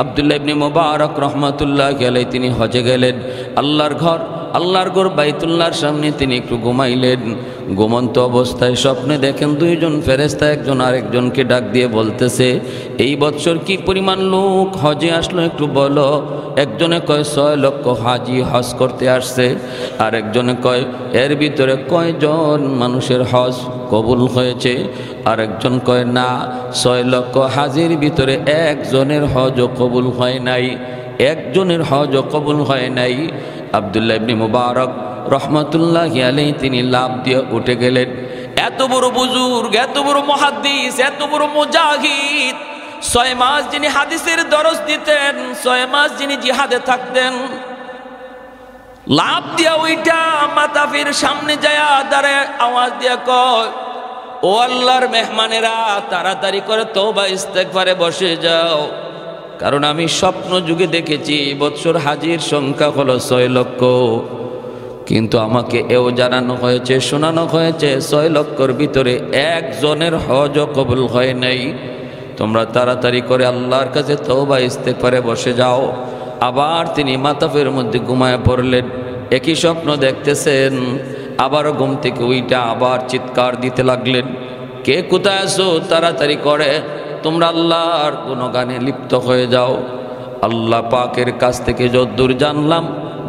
আব্দুল্লাহ ইবনে মুবারক রহমাতুল্লাহি আলাইহি তিনি হজে গেলেন। আল্লাহর ঘর বাইতুল্লাহর সামনে তিনি একটু ঘুমাইলেন। ঘুমন্ত অবস্থায় স্বপ্নে দেখেন দুইজন ফেরেশতা একজন আরেকজনকে ডাক দিয়ে বলতেছে, এই বছর কি পরিমাণ লোক হজে আসলো একটু বলো। একজনে কয় 6 লক্ষ হাজি হজ করতে আসছে, আর একজনে কয় এর ভিতরে কয়জন মানুষের হজ কবুল হয়েছে, আর একজন কয় না 6 লক্ষ হাজির ভিতরে একজনের হজও কবুল হয় নাই, একজনের হজও কবুল হয় নাই। আব্দুল্লাহ ইবনে মুবারক রহমাতুল্লাহি আলাইহি তিনি লাফ দিয়ে উঠে গেলেন। এত বড় বুজুর্গ, এত বড় মুহাদ্দিস, এত বড় মুজাহিদ, 6 মাস যিনি হাদিসের দরস দিতেন, 6 মাস যিনি জিহাদে থাকতেন, লাফ দিয়া ওইটা মাতাফির সামনে যায় দাঁড়ায় আওয়াজ দিয়া কয়, ও আল্লাহর মেহমানেরা তাড়াতাড়ি করে তওবা ইস্তেগফারে বসে যাও, কারণ আমি স্বপ্ন যুগে দেখেছি বৎসর হাজির সংখ্যা হলো 6 লক্ষ, কিন্তু আমাকে এও জানানো হয়েছে, শোনানো হয়েছে 6 লক্ষর ভিতরে একজনের হজও কবুল হয় নাই। তোমরা তাড়াতাড়ি করে আল্লাহর কাছে তওবা ইস্তেগফারে বসে যাও। আবার তিনি মাতাফের মধ্যে ঘুমায় পড়লেন। একই স্বপ্ন দেখতেছেন, আবারও ঘুম থেকে উইটা আবার চিৎকার দিতে লাগলেন, কে কোথায় আছো, তাড়াতাড়ি করে তোমরা আল্লাহর গুণগানে লিপ্ত হয়ে যাও। আল্লাহ পাকের কাছ থেকে যদ্দূর জানলাম,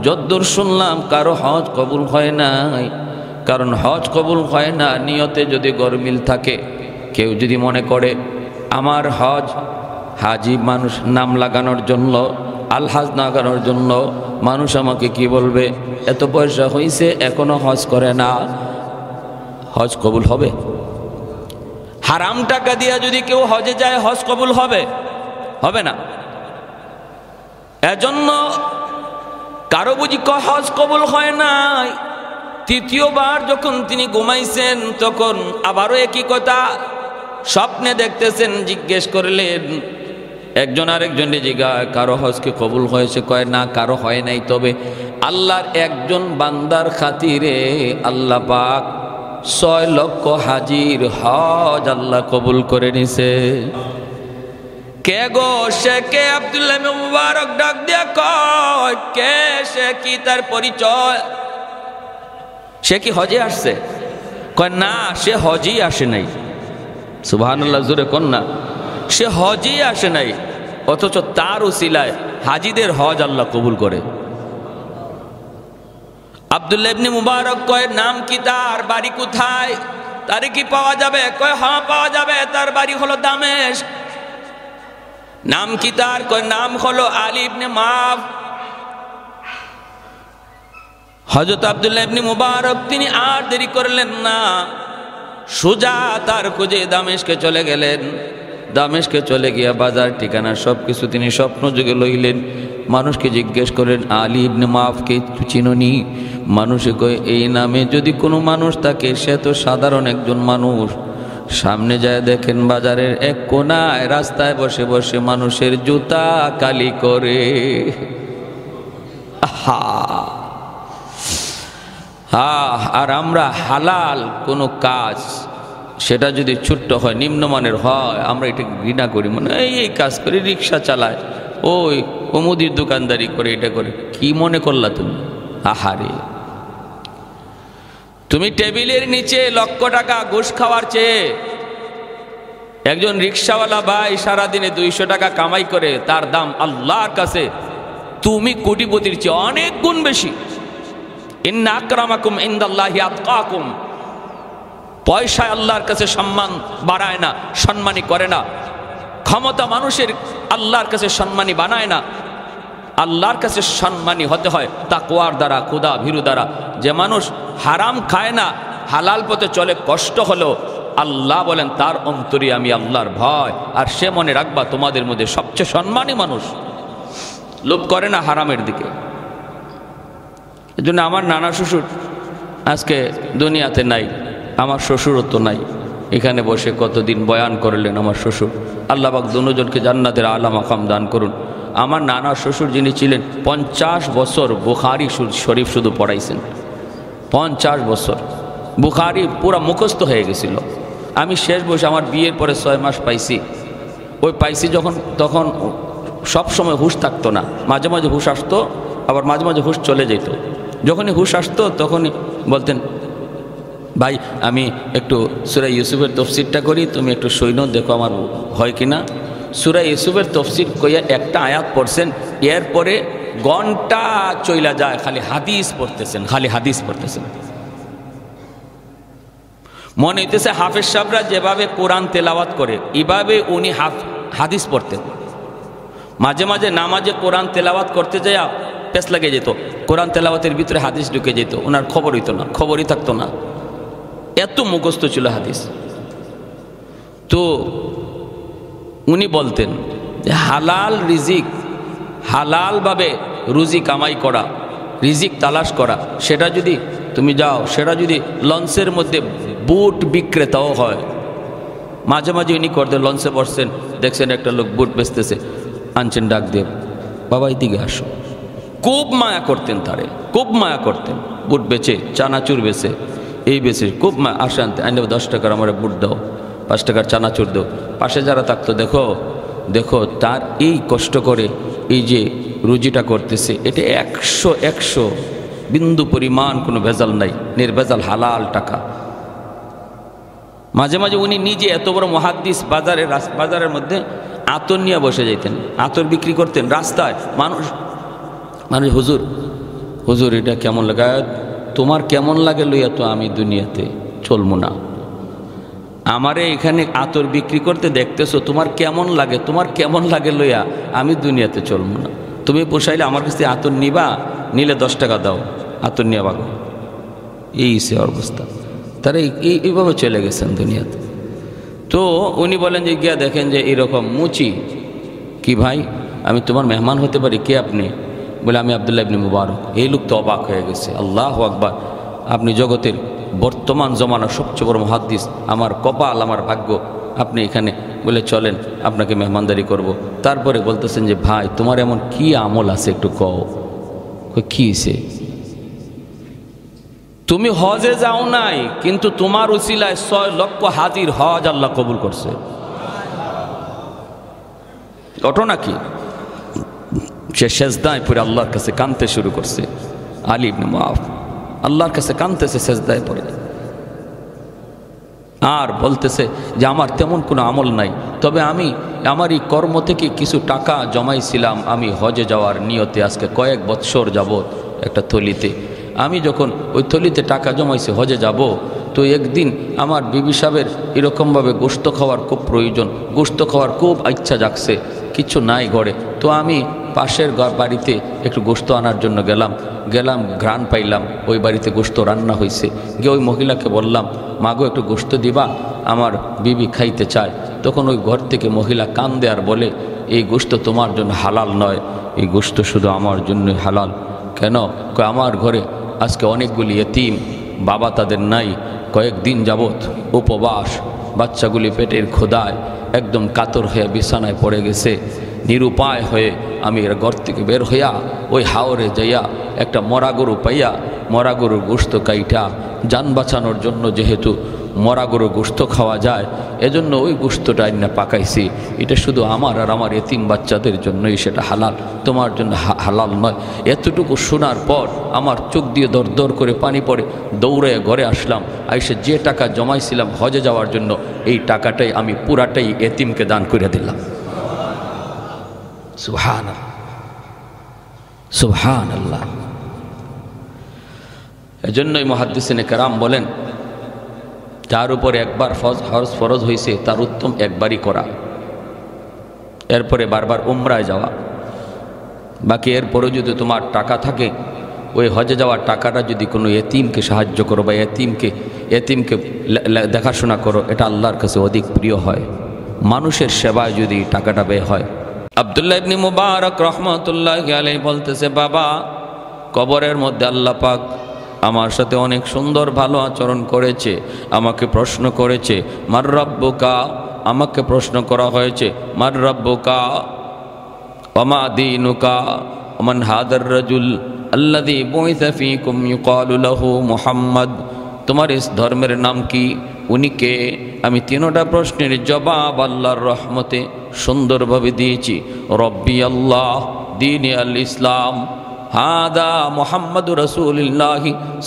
যদ্দূর শুনলাম, কারো হজ কবুল হয় নাই। কারণ হজ কবুল হয় না নিয়তে যদি গরমিল থাকে। কেউ যদি মনে করে আমার হজ হাজি মানুষ নাম লাগানোর জন্য, আলহাজ লাগানোর জন্য, মানুষ আমাকে কি বলবে, এত পয়সা হয়েছে এখনো হজ করে না, হজ কবুল হবে? হারাম টাকা দিয়া যদি কেউ হজে যায় হজ কবুল হবে? হবে না। এজন্য কারো বুঝি হজ কবুল হয় নাই। তৃতীয়বার যখন তিনি ঘুমাইছেন তখন আবারও একই কথা স্বপ্নে দেখতেছেন। জিজ্ঞেস করলেন, একজন আরেকজনে জিজ্ঞাসা, কারো হজ কি কবুল হয়েছে? কয় না, কারো হয় নাই। তবে আল্লাহর একজন বান্দার খাতিরে আল্লাহ পাক 6 লক্ষ হাজির হজ আল্লাহ কবুল করে নিছে। কে গো সে কে? আব্দুল্লাহ ইবনে মুবারক ডাক দিয়া কয়, কে সে, কি তার পরিচয়? সে কি হজে আসছে? কয় না, সে হজই আসে নাই। সুবহানাল্লাহ, জোরে কোন না। সে হজই আসে নাই, অথচ তার উসিলায় হাজিদের হজ আল্লাহ কবুল করে। আব্দুল্লাহ ইবনে মুবারক কয়, নাম কি তার? বাড়ি কোথায়? তারে কি পাওয়া যাবে? কয় হ্যাঁ পাওয়া যাবে, তার বাড়ি হলো দামেস্ক। নাম কি তার? কয় নাম হলো আলী ইবনে মাফ। হযরত আব্দুল্লাহ ইবনে মুবারক তিনি আর দেরি করলেন না, সোজা তার খুঁজে দামেস্কে চলে গেলেন। দামেস্কে চলে গিয়া বাজার ঠিকানা সবকিছু তিনি স্বপ্ন যুগে লইলেন। মানুষকে জিজ্ঞেস করেন, আলী ইবনে মাফকে চিনোনি? মানুষে কয়, এই নামে যদি কোনো মানুষ থাকে সে তো সাধারণ একজন মানুষ। সামনে যায় দেখেন বাজারের এক কোনায় রাস্তায় বসে বসে মানুষের জুতা কালি করে। আর আমরা হালাল কোনো কাজ, সেটা যদি ছোট্ট হয়, নিম্নমানের হয়, আমরা এটা ঘৃণা করি। মানে এই কাজ করে, রিক্সা চালায়, ওই মুদির দোকানদারি করে, এটা করে। কি মনে করলা তুমি? আহারে, তুমি টেবিলের নিচে লক্ষ টাকা ঘুষ খাওয়ার চেয়ে একজন রিক্সাওয়ালা ভাই সারাদিনে 200 টাকা কামাই করে, তার দাম আল্লাহর কাছে তুমি কোটিপতির চেয়ে অনেক গুণ বেশি। ইন্না আকরামাকুম ইনদাল্লাহি আতকাকুম। পয়সায় আল্লাহর কাছে সম্মান বাড়ায় না, সম্মানী করে না। ক্ষমতা মানুষের আল্লাহর কাছে সম্মানী বানায় না। আল্লাহর কাছে সম্মানী হতে হয় তাকওয়ার দ্বারা, খোদা ভীরু দ্বারা। যে মানুষ হারাম খায় না, হালাল পথে চলে, কষ্ট হলো, আল্লাহ বলেন তার অন্তরে আমি আল্লাহর ভয়। আর সে মনে রাখবা তোমাদের মধ্যে সবচেয়ে সম্মানী মানুষ লোভ করে না হারামের দিকে। এজন্য আমার নানা শ্বশুর আজকে দুনিয়াতে নাই, আমার শ্বশুরও তো নাই। এখানে বসে কতদিন বয়ান করলেন আমার শ্বশুর। আল্লাহ পাক দুজনকে জান্নাতের আলা মাকাম দান করুন। আমার নানা শ্বশুর যিনি ছিলেন 50 বছর বুখারী শরীফ শুধু পড়াইছেন। 50 বছর বুখারী পুরা মুখস্থ হয়ে গেছিল। আমি শেষ বয়সে, আমার বিয়ের পরে 6 মাস পাইছি। ওই পাইছি যখন, তখন সব সময় হুঁশ থাকতো না, মাঝে মাঝে হুঁশ আসতো, আবার মাঝে মাঝে হুঁশ চলে যেত। যখনই হুঁশ আসতো তখনই বলতেন, ভাই আমি একটু সূরা ইউসুফের তফসিরটা করি, তুমি একটু সৈন্য দেখো আমার হয় কিনা। সূরা ইউসুফের তফসির কইয়া একটা আয়াত পড়ছেন, এরপরে ঘন্টা চইলা যায় খালি হাদিস পড়তেছেন, খালি হাদিস পড়তেছেন। মনে হইতেছে হাফেজ সাহেবরা যেভাবে কোরআন তেলাওয়াত করে এভাবে উনি হাদিস পড়তেন। মাঝে মাঝে নামাজে কোরআন তেলাওয়াত করতে যায় পেছ লাগে যেত, কোরআন তেলাওয়াতের ভিতরে হাদিস ঢুকে যেত, ওনার খবর হইতো না, খবরই থাকতো না, এত মুখস্থ ছিল হাদিস। তো উনি বলতেন যে হালাল রিজিক, হালালভাবে রুজি কামাই করা, রিজিক তালাশ করা, সেটা যদি তুমি যাও, সেটা যদি লঞ্চের মধ্যে বুট বিক্রেতাও হয়। মাঝে মাঝে উনি করতে লঞ্চে বসছেন, দেখছেন একটা লোক বুট বেচতেছে, আনছেন ডাক দিয়ে, বাবা এইদিকে আসো। খুব মায়া করতেন তারে, খুব মায়া করতেন। বুট বেচে, চানাচুর বেচে, এই বেচে খুব মায়া, আসে আনতে, আনতে 10 টাকার আমার বুট দাও, 5 টাকার চানাচুর দাও। পাশে যারা থাকতো, দেখো দেখো তার এই কষ্ট করে এই যে রুজিটা করতেছে, এটা 100 বিন্দু পরিমাণ কোনো ভেজাল নাই, নির্ভেজাল হালাল টাকা। মাঝে মাঝে উনি নিজে এত বড় মুহাদ্দিস, বাজারের মধ্যে আতর নিয়ে বসে যেতেন, আতর বিক্রি করতেন রাস্তায়। মানুষ হুজুর হুজুর এটা কেমন লাগে, তোমার কেমন লাগে লইয়া তো আমি দুনিয়াতে চলবো না, আমারে এখানে আতর বিক্রি করতে দেখতেছো, তোমার কেমন লাগে, তোমার কেমন লাগে লইয়া আমি দুনিয়াতে চলবো না। তুমি পোষাইলে আমার কাছে আতর নিবা, নিলে 10 টাকা দাও, আতর নিয়ে বাগো। এই সে অবস্থা, তারা এইভাবে চলে গেছেন দুনিয়াতে। তো উনি বলেন যে গিয়া দেখেন যে এরকম মুচি, কি ভাই আমি তোমার মেহমান হতে পারি? কে আপনি? বলে আমি আব্দুল্লাহ ইবনে মুবারক। এই লোক তো অবাক হয়ে গেছে, আল্লাহু আকবার, আপনি জগতের বর্তমান জমানার সবচেয়ে বড় মুহাদ্দিস, আমার কপাল, আমার ভাগ্য, আপনি এখানে। বলে চলেন আপনাকে মেহমানদারি করব। তারপরে বলতেছেন যে ভাই তোমার এমন কি আমল আছে একটু কও। কি হয়েছে? তুমি হজে যাও নাই, কিন্তু তোমার উসিলায় 6 লক্ষ হাজির হজ আল্লাহ কবুল করছে। ঘটনা কি? সে সেজদায় পড়ে আল্লাহর কাছে কাঁদতে শুরু করছে। আলী ইবনে মুআফ আল্লাহর কাছে কাঁদতেছে সেজদায় পড়ে, আর বলতেছে যে আমার তেমন কোনো আমল নাই, তবে আমি আমার এই কর্ম থেকে কিছু টাকা জমাইছিলাম আমি হজে যাওয়ার নিয়তে। আজকে কয়েক বৎসর যাবত একটা থলিতে, আমি যখন ওই থলিতে টাকা জমাইছি হজে যাব, তো একদিন আমার বিবি সাহেবের এরকমভাবে গোশত খাওয়ার খুব প্রয়োজন, গোশত খাওয়ার খুব ইচ্ছা জাগছে, কিছু নাই ঘরে। তো আমি পাশের বাড়িতে একটু গোশত আনার জন্য গেলাম, ঘ্রাণ পাইলাম, ওই বাড়িতে গোশত রান্না হয়েছে। গিয়ে ওই মহিলাকে বললাম, মাগো একটু গোশত দিবা, আমার বিবি খাইতে চায়। তখন ওই ঘর থেকে মহিলা কান্দে আর বলে, এই গোশত তোমার জন্য হালাল নয়, এই গোশত শুধু আমার জন্যই হালাল। কেন? আমার ঘরে আজকে অনেকগুলি এতিম, বাবা তাদের নাই, কয়েকদিন যাবৎ উপবাস, বাচ্চাগুলি পেটের ক্ষুধায় একদম কাতর হয়ে বিছানায় পড়ে গেছে। নিরুপায় হয়ে আমি এর ঘর থেকে বের হইয়া ওই হাওরে যাইয়া একটা মরা গরু পাইয়া, মরা গরুর গোশত কাইটা, যান বাঁচানোর জন্য যেহেতু মরা গরুর গোশত খাওয়া যায়, এজন্য ওই গোশতটা আইনা পাকাইছি। এটা শুধু আমার আর আমার এতিম বাচ্চাদের জন্যই সেটা হালাল, তোমার জন্য হালাল নয়। এতটুকু শোনার পর আমার চোখ দিয়ে দর দর করে পানি পড়ে, দৌড়ে ঘরে আসলাম। আইসে যে টাকা জমাইছিলাম হজে যাওয়ার জন্য, এই টাকাটাই আমি পুরাটাই এতিমকে দান করে দিলাম। সুবহানাল্লাহ, সুবহানাল্লাহ। এজন্যই মুহাদ্দিসিনে কেরাম বলেন, যার উপরে একবার হজ ফরজ হয়েছে তার উত্তম একবারই করা, এরপরে বারবার উমরায় যাওয়া। বাকি এরপরে যদি তোমার টাকা থাকে, ওই হজে যাওয়ার টাকাটা যদি কোনো এতিমকে সাহায্য করো বা এতিমকে দেখাশোনা করো, এটা আল্লাহর কাছে অধিক প্রিয় হয়। মানুষের সেবায় যদি টাকাটা ব্যয় হয়। আব্দুল্লাহ ইবনে মুবারক রহমাতুল্লাহি আলাইহি বলতেছে, বাবা কবরের মধ্যে আল্লাহ পাক আমার সাথে অনেক সুন্দর ভালো আচরণ করেছে। আমাকে প্রশ্ন করেছে, মার রাব্বুকা, আমাকে প্রশ্ন করা হয়েছে, মার রাব্বুকা ওমা দীনুকা ওমান হাদার রাজুল আল্লাযী বুইসা ফীকুম ইউকালু লাহু মুহাম্মদ। তোমার ইস ধর্মের নাম কি, উনি কে? আমি তিনটা প্রশ্নের জবাব আল্লাহর রহমতে সুন্দরভাবে দিয়েছি। রব্বি আল্লাহ, দীনে আল ইসলাম, হাদা মুহাম্মাদুর রাসূলুল্লাহ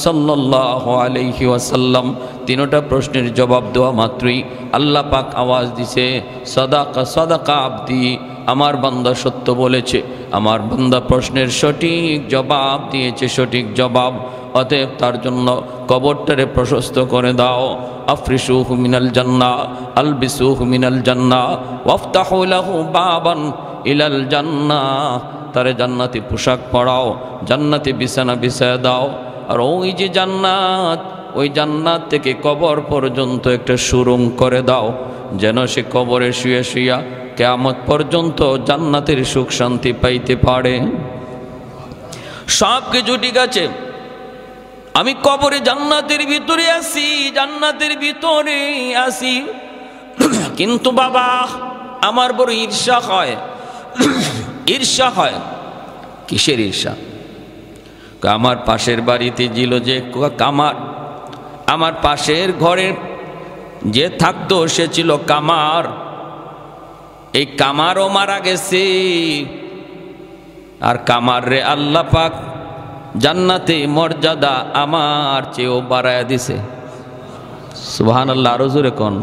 সাল্লাল্লাহু আলাইহি ওয়াসাল্লাম। তিনটা প্রশ্নের জবাব দেওয়া মাত্রই আল্লাহ পাক আওয়াজ দিছে, সাদাকা সাদাকা আবদি, আমার বান্দা সত্য বলেছে, আমার বান্দা প্রশ্নের সঠিক জবাব দিয়েছে, সঠিক জবাব। অতএব তার জন্য কবরটারে প্রশস্ত করে দাও। আফরিসুহু মিনাল জান্নাহ, আলবিসুহু মিনাল জান্নাহ, ওয়াফতাহু লাহু বাবান ইলাল জান্নাহ, তারে জান্নাতি পোশাক পরাও, জান্নাতি বিছানা বিছায় দাও। আর ওই যে জান্নাত, ওই জান্নাত থেকে কবর পর্যন্ত একটা সুরুং করে দাও, যেন সে কবরে শুয়ে শুয়া কিয়ামত পর্যন্ত জান্নাতের সুখ শান্তি পাইতে পারে। সব কিছু ঠিক আছে, আমি কবরে জান্নাতের ভিতরে আছি, জান্নাতের ভিতরে আছি, কিন্তু বাবা আমার বড় ঈর্ষা হয়। ঈর্ষা হয়। কিসের ঈর্ষা? আমার পাশের বাড়িতে ছিল যে কামার, আমার পাশের ঘরে যে থাকতো সে ছিল কামার। এই কামারও মারা গেছে, আর কামার রে আল্লাহ পাক জান্নাতে মর্যাদা আমার চেয়েও বাড়ায় দিছে। সুবহানাল্লাহ। আরো জোরে কোন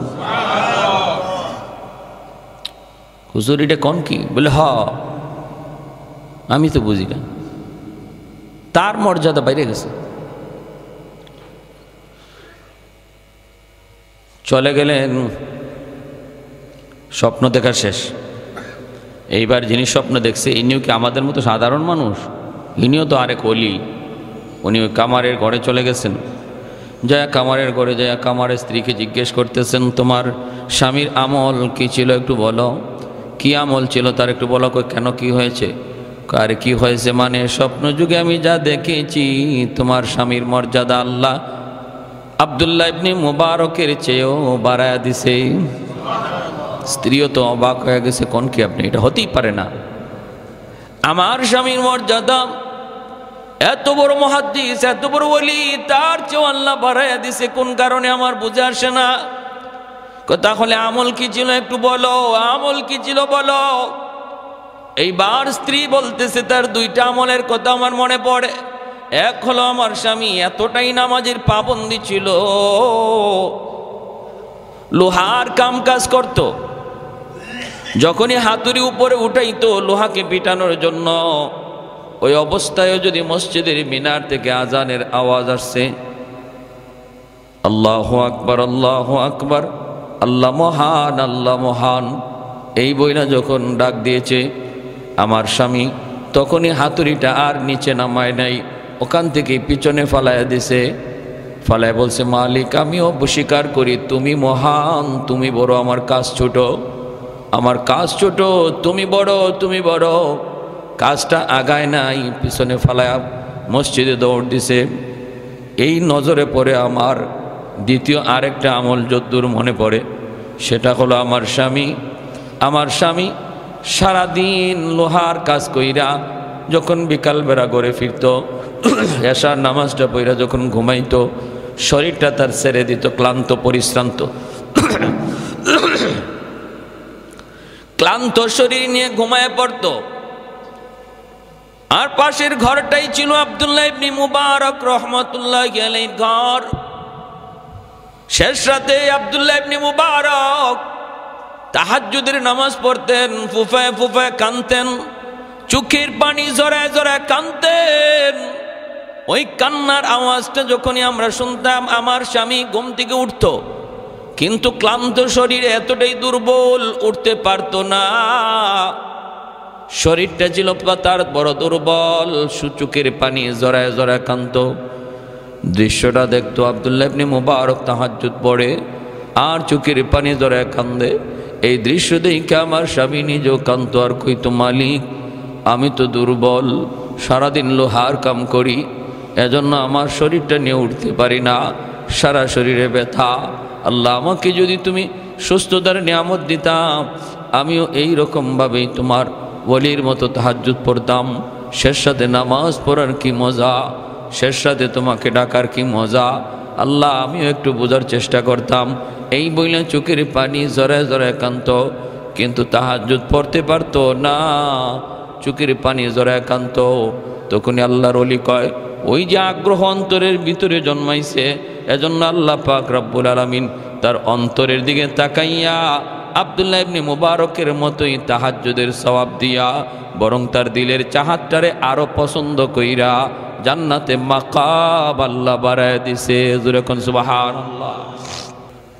হুজুর, এটা কোন কি? বলে হ, আমি তো বুঝি না, তার মর্যাদা বাইরে গেছে। চলে গেলেন, স্বপ্ন দেখা শেষ। এইবার যিনি স্বপ্ন দেখছে ইনিও কি আমাদের মতো সাধারণ মানুষ? ইনিও তো আরেক ওলি। উনি ওই কামারের ঘরে চলে গেছেন। জয়া কামারের ঘরে জয়া কামারের স্ত্রীকে জিজ্ঞেস করতেছেন, তোমার স্বামীর আমল কি ছিল একটু বলো, কি আমল ছিল তার একটু বলো। কেন, কি হয়েছে? আর কি হয়েছে মানে, স্বপ্ন যুগে আমি যা দেখেছি তোমার স্বামীর মর্যাদা আল্লাহ আব্দুল্লাহ ইবনে মুবারকের চেয়েও বাড়ায়া দিছে। স্ত্রীও তো অবাক হয়ে গেছে, কোন কি আপনি, এটা হতেই পারে না। আমার স্বামীর মর্যাদা এত বড় মুহাদ্দিস, এত বড় ওলি, তার চেয়েও আল্লাহ বাড়ায়া দিছে, কোন কারণে আমার বুঝে আসে না। তাহলে আমল কি ছিল একটু বলো, আমল কি ছিল বলো। এইবার স্ত্রী বলতেছে তার দুইটা আমলের কথা আমার মনে পড়ে। এক হলো আমার স্বামী এতটাই নামাজের পাবন্দি ছিল, লোহার কাম কাজ করত, যখনই হাতুড়ি উপরে উঠাইতো লোহাকে পিটানোর জন্য, ওই অবস্থায় যদি মসজিদের মিনার থেকে আজানের আওয়াজ আসছে, আল্লাহু আকবার আল্লাহু আকবার, আল্লাহ মহান আল্লাহ মহান, এই বইলা যখন ডাক দিয়েছে আমার স্বামী, তখনই হাতুড়িটা আর নিচে নামায় নাই, ওখান থেকে পিছনে ফালাইয়া দিছে। ফালায় বলছে, মালিক আমিও স্বীকার করি তুমি মহান, তুমি বড়, আমার কাজ ছোট, আমার কাজ ছোট, তুমি বড়, তুমি বড়। কাজটা আগায় নাই, পিছনে ফালায়া মসজিদে দৌড় দিছে। এই নজরে পড়ে আমার দ্বিতীয় আরেকটা আমল যদ্দূর মনে পড়ে, সেটা হলো আমার স্বামী সারাদিন লোহার কাজ কইরা যখন বিকালবেলা ঘরে ফিরত, এশার নামাজটা পইরা যখন ঘুমাইতো, শরীরটা তার ছেড়ে দিত, ক্লান্ত পরিশ্রান্ত, ক্লান্ত শরীর নিয়ে ঘুমায় পড়ত। আর পাশের ঘরটাই ছিল আব্দুল্লাহ ইবনে মুবারক রহমাতুল্লাহি আলাইহির ঘর। শেষ রাতে আব্দুল্লাহ ইবনে মুবারক তাহাজ্জুদের নামাজ পড়তেন, ফুফায় ফুফায় কাঁদতেন, চোখের পানি জড়ায় জড়ায় কাঁদতেন। ওই কান্নার আওয়াজটা যখনই আমরা শুনতাম, আমার স্বামী ঘুম থেকে উঠত, কিন্তু ক্লান্ত শরীরে এতটাই দুর্বল, উঠতে পারত না। শরীরটা ছিল তার বড় দুর্বল, চোখের পানি জড়ায় জড়ায় কাঁদত। দৃশ্যটা দেখতো আব্দুল্লাহ ইবনে মুবারক তাহাজ্জুদ পড়ে আর চোখের পানি জড়ায় কান্দে। এই দৃশ্য দেখে আমার স্বামী নিজেও কাঁদত আর কইতো, মালিক আমি তো দুর্বল, সারাদিন লোহার কাম করি, এজন্য আমার শরীরটা নিয়ে উঠতে পারি না, সারা শরীরে ব্যথা। আল্লাহ আমাকে যদি তুমি সুস্থতার নিয়ামত দিতাম, আমিও এই রকমভাবেই তোমার ওলির মতো তাহাজ্জুদ পড়তাম। শেষ সাথে নামাজ পড়ার কি মজা, শেষ সাথে তোমাকে ডাকার কি মজা। আল্লাহ আমিও একটু বোঝার চেষ্টা করতাম। এই বইলে চোখের পানি জরে জরে কান্ত, কিন্তু তাহাজ্জুদ পড়তে পারতো না, চোখের পানি জরে কান্ত। তখনই আল্লাহর ওলি কয়, ওই যে আগ্রহ অন্তরের ভিতরে জন্মাইছে, এজন্য আল্লাহ পাক রব্বুল আলামিন তার অন্তরের দিকে তাকাইয়া আব্দুল্লাহ ইবনে মুবারকের মতোই তাহাজ্জুদের সওয়াব দিয়া বরং তার দিলের চাহাতটারে আরো পছন্দ কইরা জান্নাতে মাকাম আল্লাহ বাড়ায় দিছে। জোরে কোন সুবহানাল্লাহ।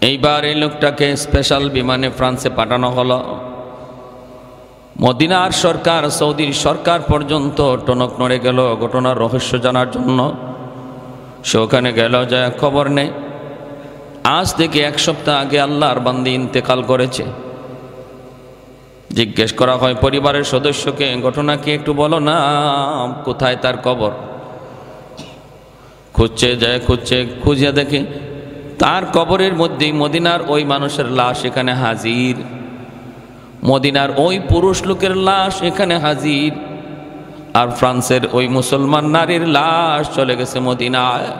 এইবার এই লোকটাকে স্পেশাল বিমানে ফ্রান্সে পাঠানো হলো। মদিনার সরকার, সৌদির সরকার পর্যন্ত টনক নড়ে গেল ঘটনার রহস্য জানার জন্য। সে ওখানে গেল, যায় খবর নেই। আজ থেকে 1 সপ্তাহ আগে আল্লাহর বান্দী ইন্তেকাল করেছে। জিজ্ঞেস করা হয় পরিবারের সদস্যকে, ঘটনা কি একটু বলো না, কোথায় তার কবর? খুঁজছে, যায় খুঁজছে, খুঁজে দেখে তার কবরের মধ্যেই মদিনার ওই মানুষের লাশ এখানে হাজির, মদিনার ওই পুরুষ লোকের লাশ এখানে হাজির, আর ফ্রান্সের ওই মুসলমান নারীর লাশ চলে গেছে মদিনায়।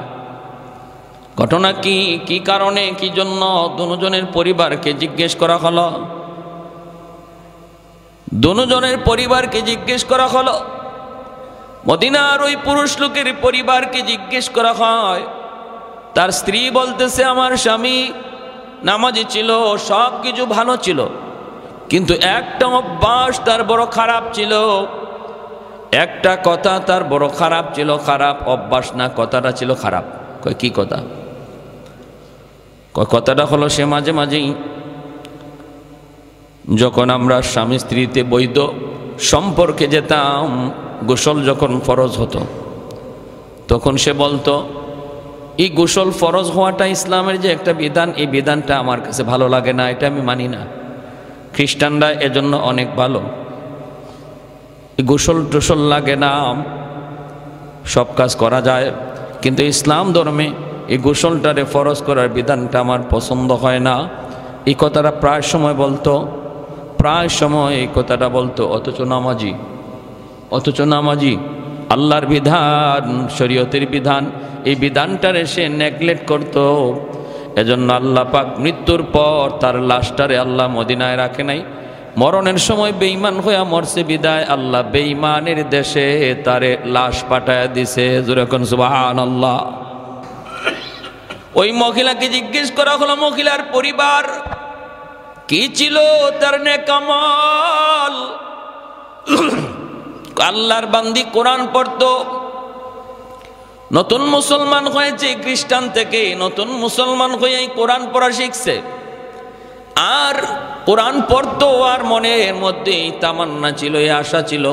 ঘটনা কি, কি কারণে, কি জন্য? দুজনের পরিবারকে জিজ্ঞেস করা হলো। দুজনের পরিবারকে জিজ্ঞেস করা হলো। মদিনার ওই পুরুষ লোকের পরিবারকে জিজ্ঞেস করা হয়। তার স্ত্রী বলতেছে, আমার স্বামী নামাজি ছিল, সব কিছু ভালো ছিল, কিন্তু একটা অভ্যাস তার বড় খারাপ ছিল, একটা কথা তার বড় খারাপ ছিল। খারাপ অভ্যাস না, কথাটা ছিল খারাপ। কয় কি কথা? কথাটা হলো সে মাঝে মাঝেই যখন আমরা স্বামী স্ত্রীতে বৈধ সম্পর্কে যেতাম, গোসল যখন ফরজ হতো, তখন সে বলতো, এই গোসল ফরজ হওয়াটা ইসলামের যে একটা বিধান, এই বিধানটা আমার কাছে ভালো লাগে না, এটা আমি মানি না। খ্রিস্টানরা এজন্য অনেক ভালো, গোসল টোসল লাগে না, সব কাজ করা যায়, কিন্তু ইসলাম ধর্মে এই গোসলটারে ফরজ করার বিধানটা আমার পছন্দ হয় না। এই কথাটা প্রায় সময় বলতো, প্রায় সময় এই কথাটা বলতো। অথচ নামাজি আল্লাহর বিধান, শরীয়তের বিধান, এই বিধানটারে সে নেগলেক্ট করত। এজন্য আল্লাহ পাক মৃত্যুর পর তার লাশটারে আল্লাহ মদিনায় রাখে নাই, মরণের সময় বেঈমান হইয়া মরছে বিদায় আল্লাহ বেঈমানের দেশে তারে লাশ পাঠায় দিছে। জোরে কোন সুবহানাল্লাহ। ওই মহিলাকে জিজ্ঞেস করা হলো, মহিলার পরিবার কি ছিল, তার নেক আমল। আল্লাহর বান্দি কোরআন পড়তো, নতুন মুসলমান হয়েছে, খ্রিস্টান থেকে নতুন মুসলমান হয়ে কোরআন পড়া শিখছে, আর কোরআন পড়তো, আর মনের মধ্যে তামান্না ছিল, এই আশা ছিল,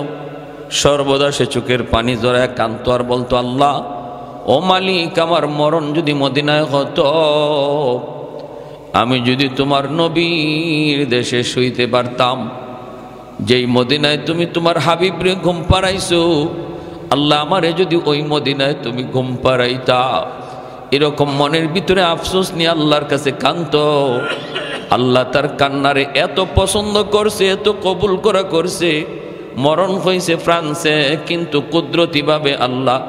সর্বদা সে চোখের পানি জড়ায় কাঁদতো আর বলতো, আল্লাহ ও মালিক, আমার মরণ যদি মদিনায় হতো, আমি যদি তোমার নবীর দেশে শুইতে পারতাম, যেই মদিনায় তুমি তোমার হাবিবরে ঘুম পাড়াইছো, আল্লাহ আমারে যদি ওই মদিনায় তুমি ঘুম পাড়াইতা। এরকম মনের ভিতরে আফসোস নিয়ে আল্লাহর কাছে কাঁদতো। আল্লাহ তার কান্নারে এত পছন্দ করছে, এত কবুল করা করছে, মরণ হয়েছে ফ্রান্সে, কিন্তু কুদরতিভাবে আল্লাহ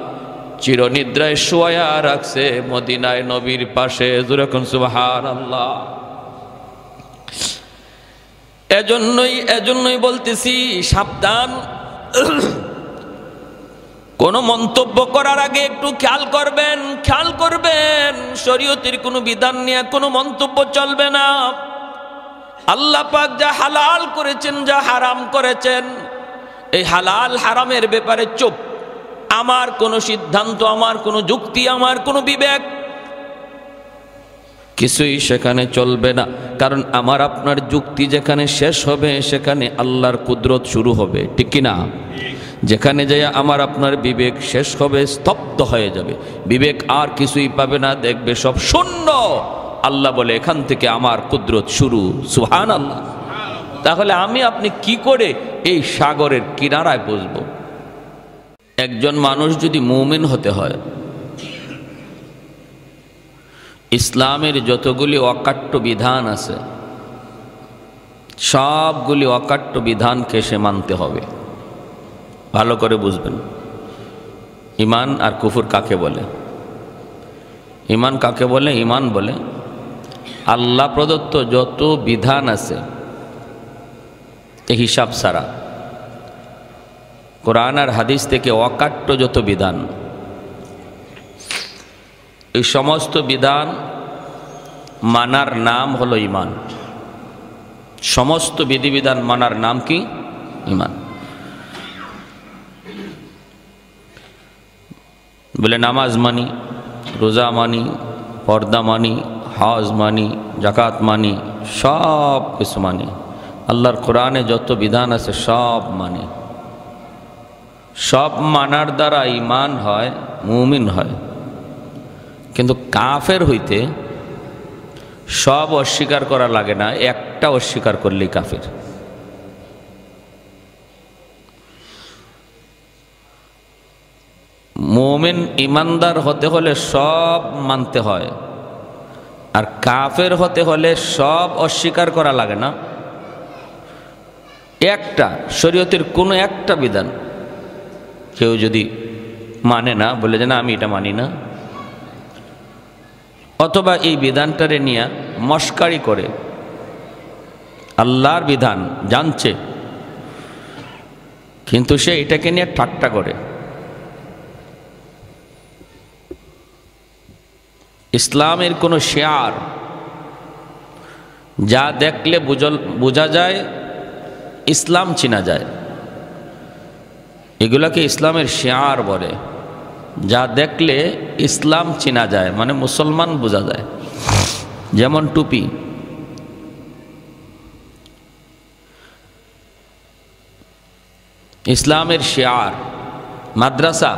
চিরনিদ্রায় শোয়া রাখছে মদিনায় নবীর পাশে। যেরকম সুবহানাল্লাহ। এজন্যই বলতেছি, সাবধান, কোন মন্তব্য করার আগে একটু খেয়াল করবেন, শরীয়তের কোনো বিধান নিয়ে কোনো মন্তব্য চলবে না। আল্লাহ পাক যা হালাল করেছেন, যা হারাম করেছেন, এই হালাল হারামের ব্যাপারে চুপ। আমার কোনো সিদ্ধান্ত, আমার কোনো যুক্তি, আমার কোনো বিবেক কিছুই সেখানে চলবে না। কারণ আমার আপনার যুক্তি যেখানে শেষ হবে, সেখানে আল্লাহর কুদরত শুরু হবে, ঠিক কিনা? যেখানে যাই আমার আপনার বিবেক শেষ হবে, স্তব্ধ হয়ে যাবে, বিবেক আর কিছুই পাবে না, দেখবে সব শূন্য। আল্লাহ বলে, এখান থেকে আমার কুদরত শুরু। সুবহানাল্লাহ। তাহলে আমি আপনি কি করে এই সাগরের কিনারায় বসবো? একজন মানুষ যদি মুমিন হতে হয়, ইসলামের যতগুলি অকাট্য বিধান আছে, সবগুলি অকাট্য বিধানকে সে মানতে হবে। ভালো করে বুঝবেন, ঈমান আর কুফর কাকে বলে। ইমান কাকে বলে? ইমান বলে আল্লাহ প্রদত্ত যত বিধান আছে এই হিসাব ছাড়া, কোরআন আর হাদিস থেকে অকাট্য যত বিধান, এই সমস্ত বিধান মানার নাম হলো ইমান। সমস্ত বিধিবিধান মানার নাম কি? ইমান। বলে নামাজ মানি, রোজা মানি, পর্দা মানি, হজ মানি, জাকাত মানি, সব কিছু মানি, আল্লাহর কোরআনে যত বিধান আছে সব মানি। সব মানার দ্বারা ইমান হয়, মুমিন হয়। কিন্তু কাফের হইতে সব অস্বীকার করা লাগে না, একটা অস্বীকার করলেই কাফের। মুমিন ইমানদার হতে হলে সব মানতে হয়, আর কাফের হতে হলে সব অস্বীকার করা লাগে না। একটা শরীয়তের কোনো একটা বিধান কেউ যদি মানে না, বলে যে না আমি এটা মানি না, অথবা এই বিধানটারে নিয়ে মস্কারি করে, আল্লাহর বিধান জানছে কিন্তু সে এটাকে নিয়ে ঠাট্টা করে, ইসলামের কোনো শেয়ার যা দেখলে বোঝা যায়, ইসলাম চিনা যায়, এগুলাকে ইসলামের শেয়ার বলে। যা দেখলে ইসলাম চিনা যায়, মানে মুসলমান বোঝা যায়। যেমন টুপি, ইসলামের শেয়ার। মাদ্রাসা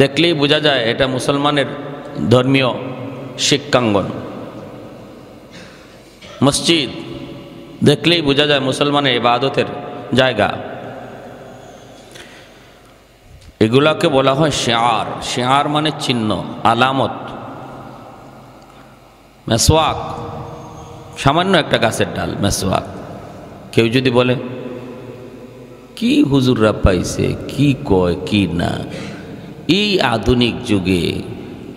দেখলেই বোঝা যায় এটা মুসলমানের ধর্মীয় শিক্ষাঙ্গন। মসজিদ দেখলেই বোঝা যায় মুসলমানের ইবাদতের জায়গা। এগুলাকে বলা হয় শেয়ার। শেয়ার মানে চিহ্ন, আলামত। মেসওয়াক সামান্য একটা গাছের ডাল, মেসওয়াক। কেউ যদি বলে কি হুজুররা পাইছে, কি কয় কি না, এই আধুনিক যুগে,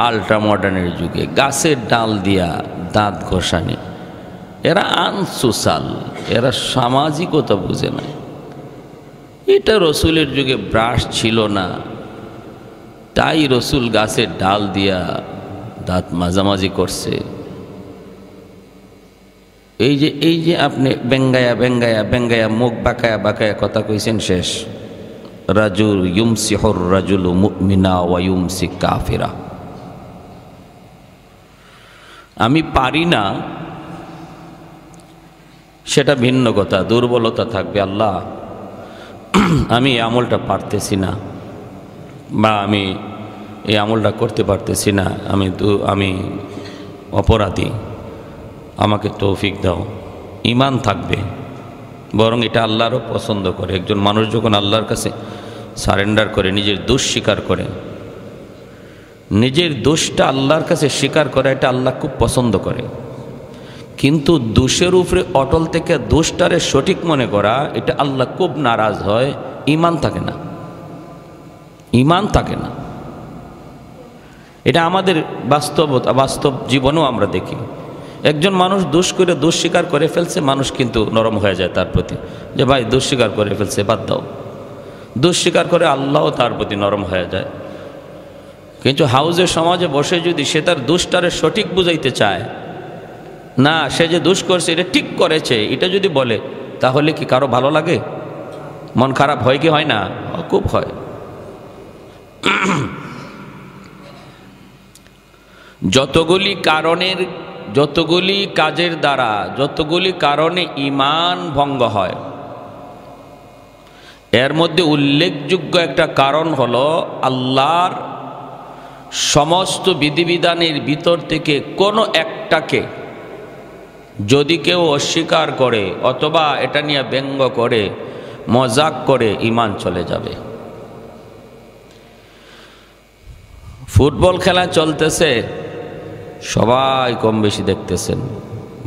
আল্ট্রা মডার্নের যুগে গাছের ডাল দিয়া দাঁত ঘষানি, এরা আনসোশাল, এরা সামাজিকতা বুঝে না। এটা রসুলের যুগে ব্রাশ ছিল না, তাই রসুল গাছের ডাল দিয়া দাঁত মাঝামাঝি করছে। এই যে আপনি বেঙ্গায়া বেঙ্গায়া বেঙ্গায়া মুখ বাঁকায়া বাঁকায়া কথা কইছেন, শেষ। রাজুল ইউমসিহুর রাজুলু মুমিনা ওয়া ইউমসি কাফিরা। আমি পারি না সেটা ভিন্ন কথা, দুর্বলতা থাকবে। আল্লাহ আমি এই আমলটা পারতেছি না, বা আমি এই আমলটা করতে পারতেছি না, আমি অপরাধী, আমাকে তৌফিক দাও। ঈমান থাকবে, বরং এটা আল্লাহরও পছন্দ করে। একজন মানুষ যখন আল্লাহর কাছে সারেন্ডার করে, নিজের দোষ স্বীকার করে, নিজের দোষটা আল্লাহর কাছে স্বীকার করে, এটা আল্লাহ খুব পছন্দ করে। কিন্তু দোষের উপরে অটল থেকে দোষটারে সঠিক মনে করা, এটা আল্লাহ খুব নারাজ হয়। ঈমান থাকে না, ঈমান থাকে না। এটা আমাদের বাস্তব জীবনেও আমরা দেখি। একজন মানুষ দোষ করে, দোষ স্বীকার করে ফেলছে, মানুষ কিন্তু নরম হয়ে যায় তার প্রতি, যে ভাই দোষ স্বীকার করে ফেলছে, বাদ দাও। দোষ স্বীকার করে আল্লাহও তার প্রতি নরম হয়ে যায়। কিন্তু হাউজে সমাজে বসে যদি সে তার দোষটারে সঠিক বুঝাইতে চায়, না সে যে দোষ করছে এটা ঠিক করেছে, এটা যদি বলে, তাহলে কি কারো ভালো লাগে? মন খারাপ হয় কি হয় না? খুব হয়। যতগুলি কাজের দ্বারা, যতগুলি কারণে ঈমান ভঙ্গ হয়, এর মধ্যে উল্লেখযোগ্য একটা কারণ হলো আল্লাহর সমস্ত বিধিবিধানের ভিতর থেকে কোনো একটাকে যদি কেউ অস্বীকার করে অথবা এটা নিয়ে ব্যঙ্গ করে, মজাক করে, ঈমান চলে যাবে। ফুটবল খেলা চলতেছে, সবাই কম বেশি দেখতেছেন,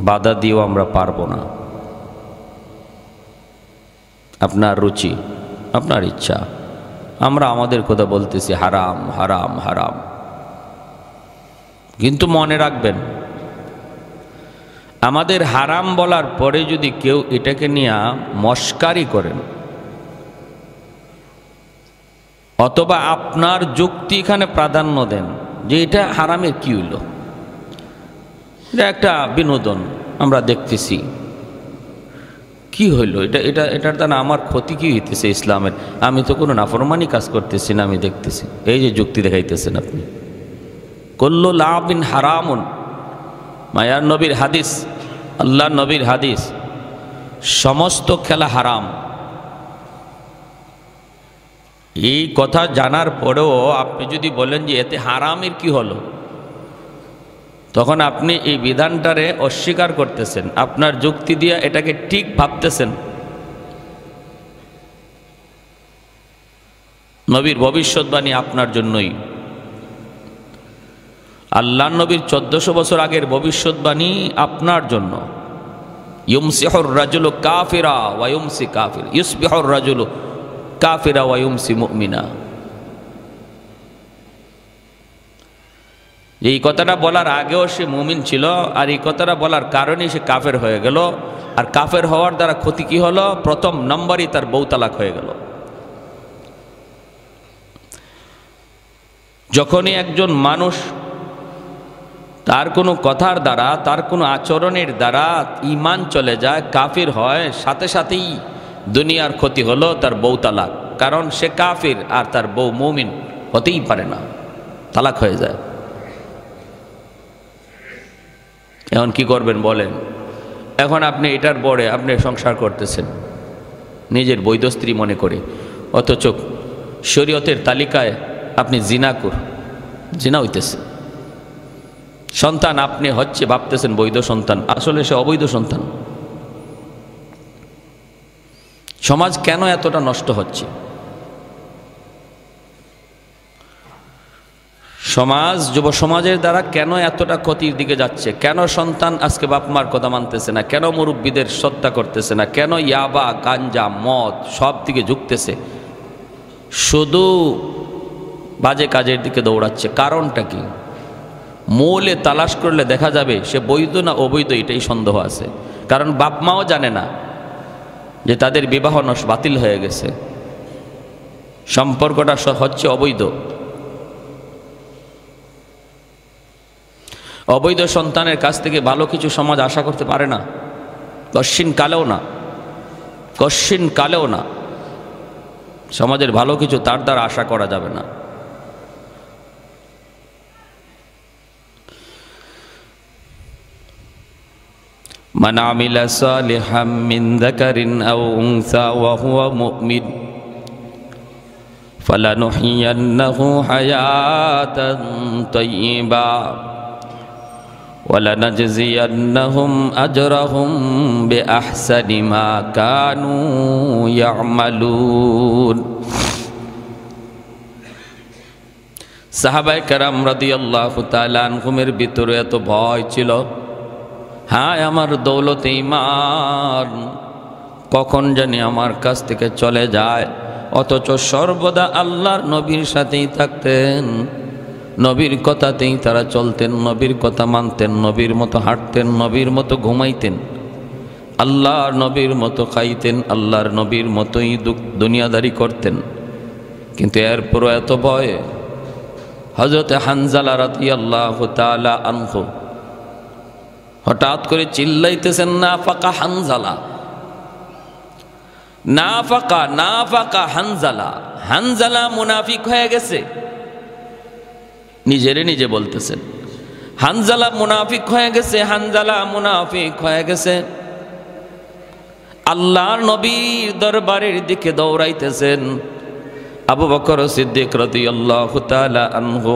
বাধা দিয়েও আমরা পারবো না। আপনার রুচি, আপনার ইচ্ছা, আমরা আমাদের কথা বলতেছি হারাম হারাম হারাম। কিন্তু মনে রাখবেন, আমাদের হারাম বলার পরে যদি কেউ এটাকে নিয়ে মস্কারি করেন অথবা আপনার যুক্তি এখানে প্রাধান্য দেন যে এটা হারামের কি হইল, এটা একটা বিনোদন, আমরা দেখতেছি কি হইল, এটার দ্বারা আমার ক্ষতি কি হইতেছে ইসলামের, আমি তো কোনো নাফরমানি কাজ করতেছি না, আমি দেখতেছি। এই যে যুক্তি দেখাইতেছেন আপনি, কুল্লু লাবিন হারামুন, মায়ার নবীর হাদিস, আল্লাহ নবীর হাদিস, সমস্ত খেলা হারাম। এই কথা জানার পরেও আপনি যদি বলেন যে এতে হারামের কি হলো, তখন আপনি এই বিধানটারে অস্বীকার করতেছেন, আপনার যুক্তি দিয়ে এটাকে ঠিক ভাবতেছেন। নবীর ভবিষ্যৎবাণী আপনার জন্যই, আল্লাহ নবীর 1400 বছর আগের ভবিষ্যৎবাণী আপনার জন্য। ইউমসিহুর রাজুলু কাফিরা ওয়া ইউমসি কাফির, ইউসবিহুর রাজুলু কাফিরা ওয়া ইউমসি মুমিনা। এই কথাটা বলার আগেও সে মুমিন ছিল, আর এই কথাটা বলার কারণেই সে কাফের হয়ে গেল। আর কাফের হওয়ার দ্বারা ক্ষতি কি হলো? প্রথম নম্বরই তার বউ তালাক হয়ে গেল। যখনই একজন মানুষ তার কোনো কথার দ্বারা, তার কোনো আচরণের দ্বারা ঈমান চলে যায়, কাফির হয়, সাথে সাথেই দুনিয়ার ক্ষতি হলো তার বউ তালাক। কারণ সে কাফির আর তার বউ মুমিন হতেই পারে না, তালাক হয়ে যায়। এখন কি করবেন বলেন? এখন আপনি এটার পরে আপনি সংসার করতেছেন নিজের বৈধ স্ত্রী মনে করে, অথচ শরীয়তের তালিকায় আপনি জিনা হইতেছে। সন্তান আপনি হচ্ছে ভাবতেছেন বৈধ সন্তান, আসলে সে অবৈধ সন্তান। সমাজ কেন এতটা নষ্ট হচ্ছে? সমাজ, যুব সমাজের দ্বারা কেন এতটা ক্ষতির দিকে যাচ্ছে? কেন সন্তান আজকে বাপ মার কথা মানতেছে না? কেন মুরব্বীদের শ্রদ্ধা করতেছে না? কেন ইয়াবা, গাঞ্জা, মদ সব দিকে ঝুঁকতেছে? শুধু বাজে কাজের দিকে দৌড়াচ্ছে। কারণটা কি? মূলে তালাশ করলে দেখা যাবে সে বৈধ না অবৈধ, এটাই সন্দেহ আছে। কারণ বাপ মাও জানে না যে তাদের বিবাহ বাতিল হয়ে গেছে, সম্পর্কটা হচ্ছে অবৈধ। অবৈধ সন্তানের কাছ থেকে ভালো কিছু সমাজ আশা করতে পারে না, কশ্চিন কালেও না। সমাজের ভালো কিছু তার দ্বারা আশা করা যাবে না। মান আমিলা সালিহাম মিন যাকারিন আও উনসা ওয়া হুয়া মুমিন ফালানুহইয়ান্নাহু হায়াতান তাইয়্যিবা ওয়ালানাজজিয়ান্নাহুম আজরাহুম বিআহসানি মা কানু ইয়ামালুন। সাহাবায়ে কেরাম রাদিয়াল্লাহু তাআলা আনহুমের ভিতরে এত ভয় ছিল, হায় আমার দৌলতে ঈমান কখন জানি আমার কাছ থেকে চলে যায়। অথচ সর্বদা আল্লাহর নবীর সাথেই থাকতেন, নবীর কথাতেই তারা চলতেন, নবীর কথা মানতেন, নবীর মতো হাঁটতেন, নবীর মতো ঘুমাইতেন, আল্লাহর নবীর মতো খাইতেন, আল্লাহর নবীর মতোই দুনিয়াদারি করতেন। কিন্তু এরপরও এত ভয়। হযরত হানজালা রাদিয়াল্লাহু তাআলা আনহু হঠাৎ করে চিল্লাইতেছেন, নাফাকা হানজালা, নাফাকা হানজালা, হানজালা মুনাফিক হয়ে গেছে। নিজেরে নিজে বলতেছেন হানজালা মুনাফিক হয়ে গেছে, হানজালা মুনাফিক হয়ে গেছে। আল্লাহর নবীর দরবারের দিকে দৌড়াইতেছেন। আবু বকর সিদ্দিক রাদিয়াল্লাহু তাআলা আনহু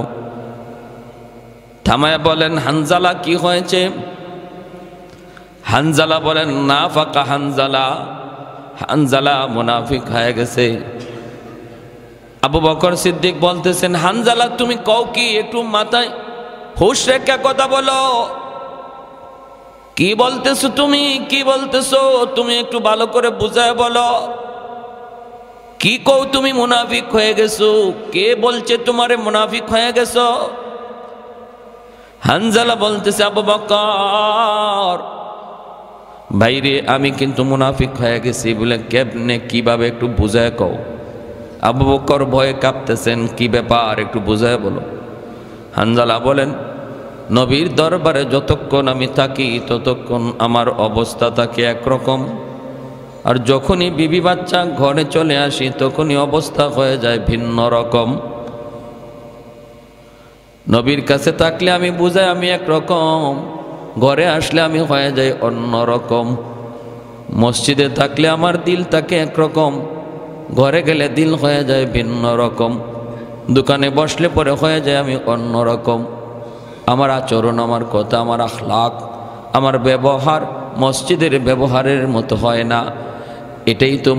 থামায়া বলেন, হানজালা কি হয়েছে? হানজালা বলেন, নাফাকা হানজালা, হানজালা মুনাফিক হয়ে গেছে। আবু বকর সিদ্দিক বলতেছেন, হানজালা তুমি কও কি? একটু মাথায় হুঁশ রেখে কথা বলো। কি বলতেছো তুমি? কি বলতেছো তুমি? একটু ভালো করে বুঝায় বলো। কি কও তুমি মুনাফিক হয়ে গেছো? কে বলছে তোমারে মুনাফিক হয়ে গেছো? হানজালা বলতেছে, আবু বকর ভাইরে, আমি কিন্তু মুনাফিক হয়ে গেছি। বলে কেমনে, কিভাবে, একটু বুঝায় কও। আবু বকর ভয়ে কাঁপতেছেন, কি ব্যাপার একটু বুঝায় বলো। হানজালা বলেন, নবীর দরবারে যতক্ষণ আমি থাকি ততক্ষণ আমার অবস্থা থাকে একরকম, আর যখনই বিবি বাচ্চা ঘরে চলে আসি তখনই অবস্থা হয়ে যায় ভিন্ন রকম। নবীর কাছে থাকলে আমি বুঝাই আমি একরকম, ঘরে আসলে আমি হয়ে যাই অন্য রকম। মসজিদে থাকলে আমার দিল থাকে একরকম, ঘরে গেলে দিল হয়ে যায় ভিন্ন রকম। দোকানে বসলে পরে হয়ে যায় আমি অন্য রকম। আমার আচরণ, আমার কথা, আমার আখলাক, আমার ব্যবহার মসজিদের ব্যবহারের মতো হয় না। এটাই তো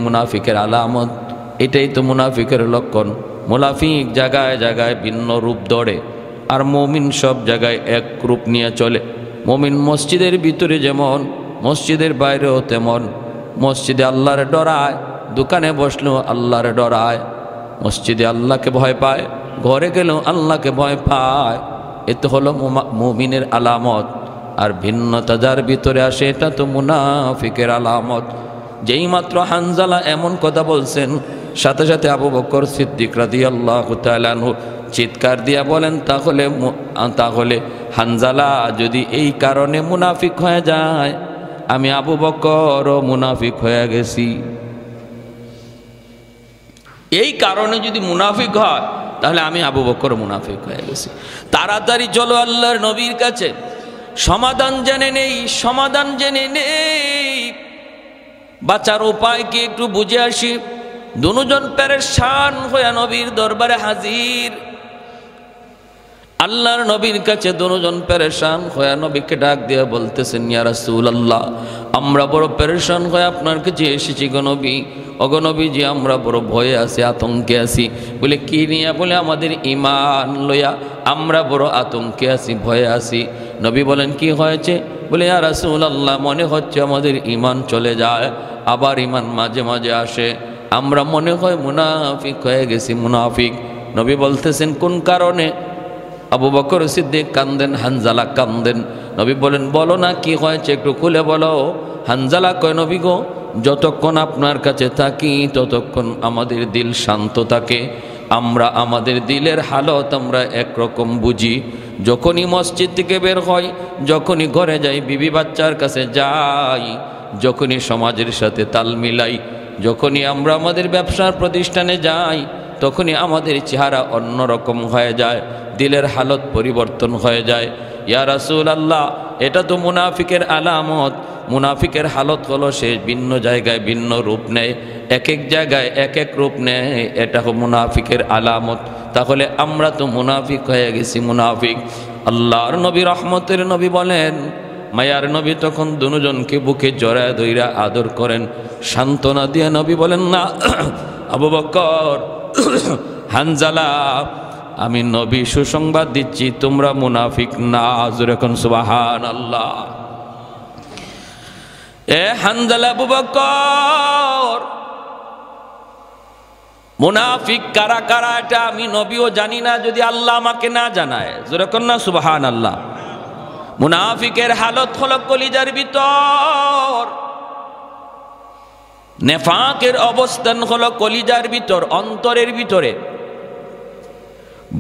মুনাফিকের আলামত, এটাই তো মুনাফিকের লক্ষণ। মুনাফিক জায়গায় জায়গায় ভিন্ন রূপ ধরে, আর মুমিন সব জায়গায় এক রূপ নিয়ে চলে। মুমিন মসজিদের ভিতরে যেমন, মসজিদের বাইরেও তেমন। মসজিদে আল্লাহর ডরায়, দোকানে বসলেও আল্লাহর ডরায়। মসজিদে আল্লাহকে ভয় পায়, ঘরে গেলেও আল্লাহকে ভয় পায়। এতে হলো মুমিনের আলামত। আর ভিন্নতা যার ভিতরে আসে এটা তো মুনাফিকের আলামত। যেই মাত্র হানজালা এমন কথা বলছেন, সাথে সাথে আবু বকর সিদ্দিক রাদিয়াল্লাহু তাআলা আনহু চিৎকার দিয়া বলেন, তাহলে হানজালা যদি এই কারণে মুনাফিক হয়ে যায়, আমি আবু বকরও মুনাফিক হয়ে গেছি। এই কারণে যদি মুনাফিক হয় তাহলে আমি আবু বকর মুনাফিক হয়ে গেছি। তাড়াতাড়ি চলো আল্লাহর নবীর কাছে, সমাধান জেনে নেই, সমাধান জেনে নেই, বাঁচার উপায় কি একটু বুঝে আসি। দুজন পেরেশান হয়ে নবীর দরবারে হাজির। আল্লাহর নবীর কাছে দুজন পেরেশান হয়ে নবীকে ডাক দিয়ে বলতেছেন, ইয়া রাসূলুল্লাহ, আমরা বড় পেরেশান হয়ে আপনার কাছে এসেছি গো নবী। ওগো নবীজি, আমরা বড় ভয়ে আছি, আতঙ্কে আছি। বলে কি নিয়ে? বলে আমাদের ঈমান লইয়া আমরা বড় আতঙ্কে আছি, ভয়ে আছি। নবী বলেন, কি হয়েছে? বলে ইয়া রাসূলুল্লাহ, মনে হচ্ছে আমাদের ঈমান চলে যায়, আবার ঈমান মাঝে মাঝে আসে। আমরা মনে হয় মুনাফিক হয়ে গেছি, মুনাফিক। নবী বলতেছেন, কোন কারণে? আবু বকর সিদ্দিক কান্দেন, হানজালা কান্দেন। নবী বলেন, বলো না কি হয়েছে, একটু খুলে বলো। হানজালা কয়, নবী গো, যতক্ষণ আপনার কাছে থাকি ততক্ষণ আমাদের দিল শান্ত থাকে। আমরা আমাদের দিলের হালত আমরা একরকম বুঝি। যখনই মসজিদ থেকে বের হয়, যখনই ঘরে যাই, বিবি বাচ্চার কাছে যাই, যখনই সমাজের সাথে তাল মিলাই, যখনই আমরা আমাদের ব্যবসার প্রতিষ্ঠানে যাই, তখনই আমাদের চেহারা অন্যরকম হয়ে যায়, দিলের হালত পরিবর্তন হয়ে যায়। ইয়া রাসূলুল্লাহ, এটা তো মুনাফিকের আলামত। মুনাফিকের হালত হলো সে ভিন্ন জায়গায় ভিন্ন রূপ নেয়, এক এক জায়গায় এক এক রূপ নেয়, এটা হলো মুনাফিকের আলামত। তাহলে আমরা তো মুনাফিক হয়ে গেছি, মুনাফিক। আল্লাহর নবী, রহমতের নবী বলেন, মায়ার নবী তখন দুজনকে বুকে জড়ায় ধইরা আদর করেন, সান্ত্বনা দিয়ে নবী বলেন, না আবু বকর, হানজালা, আমি নবী সুসংবাদ দিচ্ছি, তোমরা মুনাফিক না। জোরে কোন সুবহানাল্লাহ। এ হানজালা, আবু বকর, মুনাফিক কারা কারা এটা আমি নবীও জানি না, যদি আল্লাহ আমাকে না জানায়। জোরে কোন না সুবহানাল্লাহ। মুনাফিকের হালত হলো কলিজার ভিতর, নেফাকের অবস্থান হলো কলিজার ভিতর, অন্তরের ভিতরে।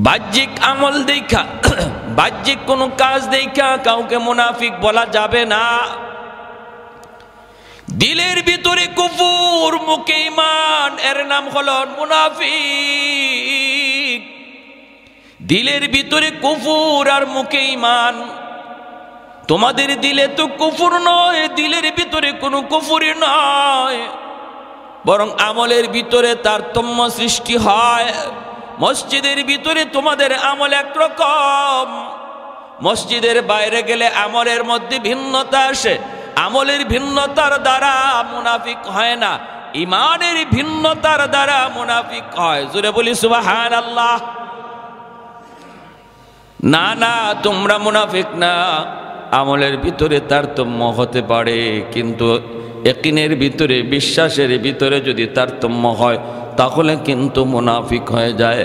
বাহ্যিক আমল দেখা, বাহ্যিক কোনো কাজ দেখা কাউকে মুনাফিক বলা যাবে না। দিলের ভিতরে কুফর, মুখে ঈমান, এর নাম হলো মুনাফিক। দিলের ভিতরে কুফর আর মুখে ঈমান। তোমাদের দিলে তো কুফর নয়, দিলের ভিতরে কোনো কুফরই নয়, বরং আমলের ভিতরে তারতম্য সৃষ্টি হয়। মসজিদের ভিতরে তোমাদের আমল একরকম, মসজিদের বাইরে গেলে আমলের মধ্যে ভিন্নতা আসে। আমলের ভিন্নতার দ্বারা মুনাফিক হয় না, ঈমানের ভিন্নতার দ্বারা মুনাফিক হয়। জোরে বলি সুবহানাল্লাহ। না না, তোমরা মুনাফিক না। আমলের ভিতরে তারতম্য হতে পারে, কিন্তু ইয়াকিনের ভিতরে, বিশ্বাসের ভিতরে যদি তারতম্য হয় তাহলে কিন্তু মুনাফিক হয়ে যায়,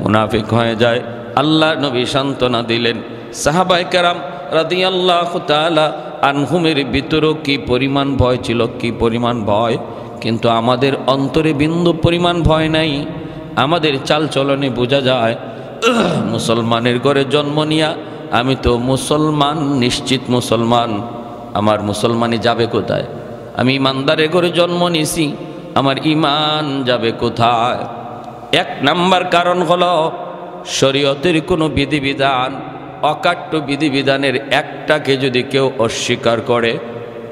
মুনাফিক হয়ে যায়। আল্লাহ নবী সান্ত্বনা দিলেন, সাহাবায়ে কেরাম রাদিয়াল্লাহু তাআলা আনহুমের ভিতরেও কি পরিমাণ ভয় ছিল, কি পরিমাণ ভয়, কিন্তু আমাদের অন্তরে বিন্দু পরিমাণ ভয় নাই। আমাদের চালচলনে বোঝা যায় মুসলমানের ঘরে জন্ম নিয়া আমি তো মুসলমান, নিশ্চিত মুসলমান, আমার মুসলমানি যাবে কোথায়? আমি ইমানদারের ঘরে জন্ম নিছি, আমার ইমান যাবে কোথায়? এক নাম্বার কারণ হলো শরীয়তের কোনো বিধিবিধান, অকাট্য বিধিবিধানের একটাকে যদি কেউ অস্বীকার করে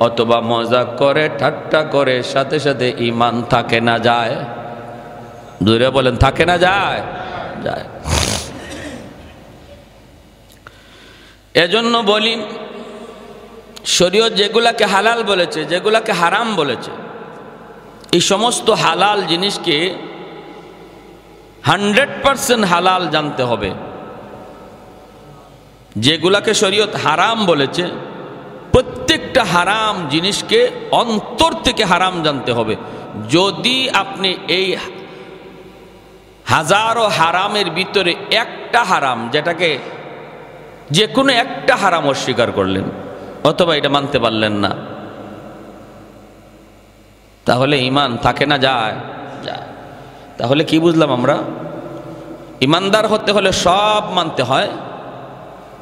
অথবা মজাক করে, ঠাট্টা করে, সাথে সাথে ইমান থাকে না যায়? দূরে বলেন, থাকে না যায়? যায়। এজন্য বলি, শরীয়ত যেগুলাকে হালাল বলেছে, যেগুলাকে হারাম বলেছে, এই সমস্ত হালাল জিনিসকে 100% হালাল জানতে হবে। যেগুলাকে শরীয়ত হারাম বলেছে, প্রত্যেকটা হারাম জিনিসকে অন্তর থেকে হারাম জানতে হবে। যদি আপনি এই হাজারো হারামের ভিতরে একটা হারাম, যেটাকে যে কোনো একটা হারাম অস্বীকার করলেন অথবা এটা মানতে পারলেন না, তাহলে ইমান থাকে না যায়? যায়। তাহলে কি বুঝলাম আমরা? ইমানদার হতে হলে সব মানতে হয়,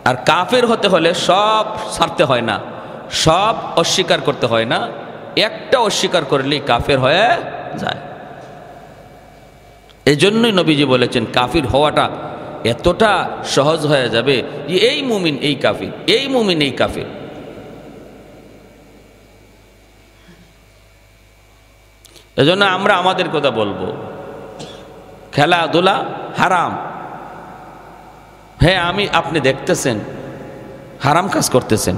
আর কাফের হতে হলে সব ছাড়তে হয় না, সব অস্বীকার করতে হয় না, একটা অস্বীকার করলেই কাফের হয়ে যায়। এই জন্যই নবীজি বলেছেন কাফির হওয়াটা এতটা সহজ হয়ে যাবে যে এই মুমিন এই কাফির, এই মুমিন এই কাফির। এজন্য আমরা আমাদের কথা বলবো, খেলাধুলা হারাম। হ্যাঁ, আপনি দেখতেছেন হারাম কাজ করতেছেন,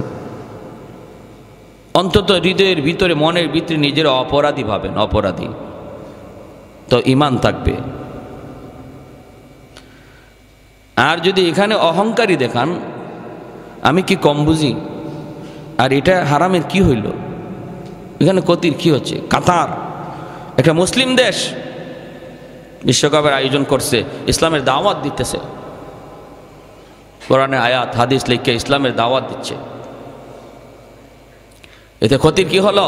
অন্তত হৃদয়ের ভিতরে, মনের ভিতরে নিজের অপরাধী ভাবেন, অপরাধী, তো ইমান থাকবে। আর যদি এখানে অহংকারী দেখান, আমি কি কম বুঝি, আর এটা হারামের কি হইল, এখানে ক্ষতির কি হচ্ছে? কাতার একটা মুসলিম দেশ বিশ্বকাপের আয়োজন করছে, ইসলামের দাওয়াত দিতেছে, কোরআনে আয়াত হাদিস লিখে ইসলামের দাওয়াত দিচ্ছে, এতে ক্ষতির কি হলো?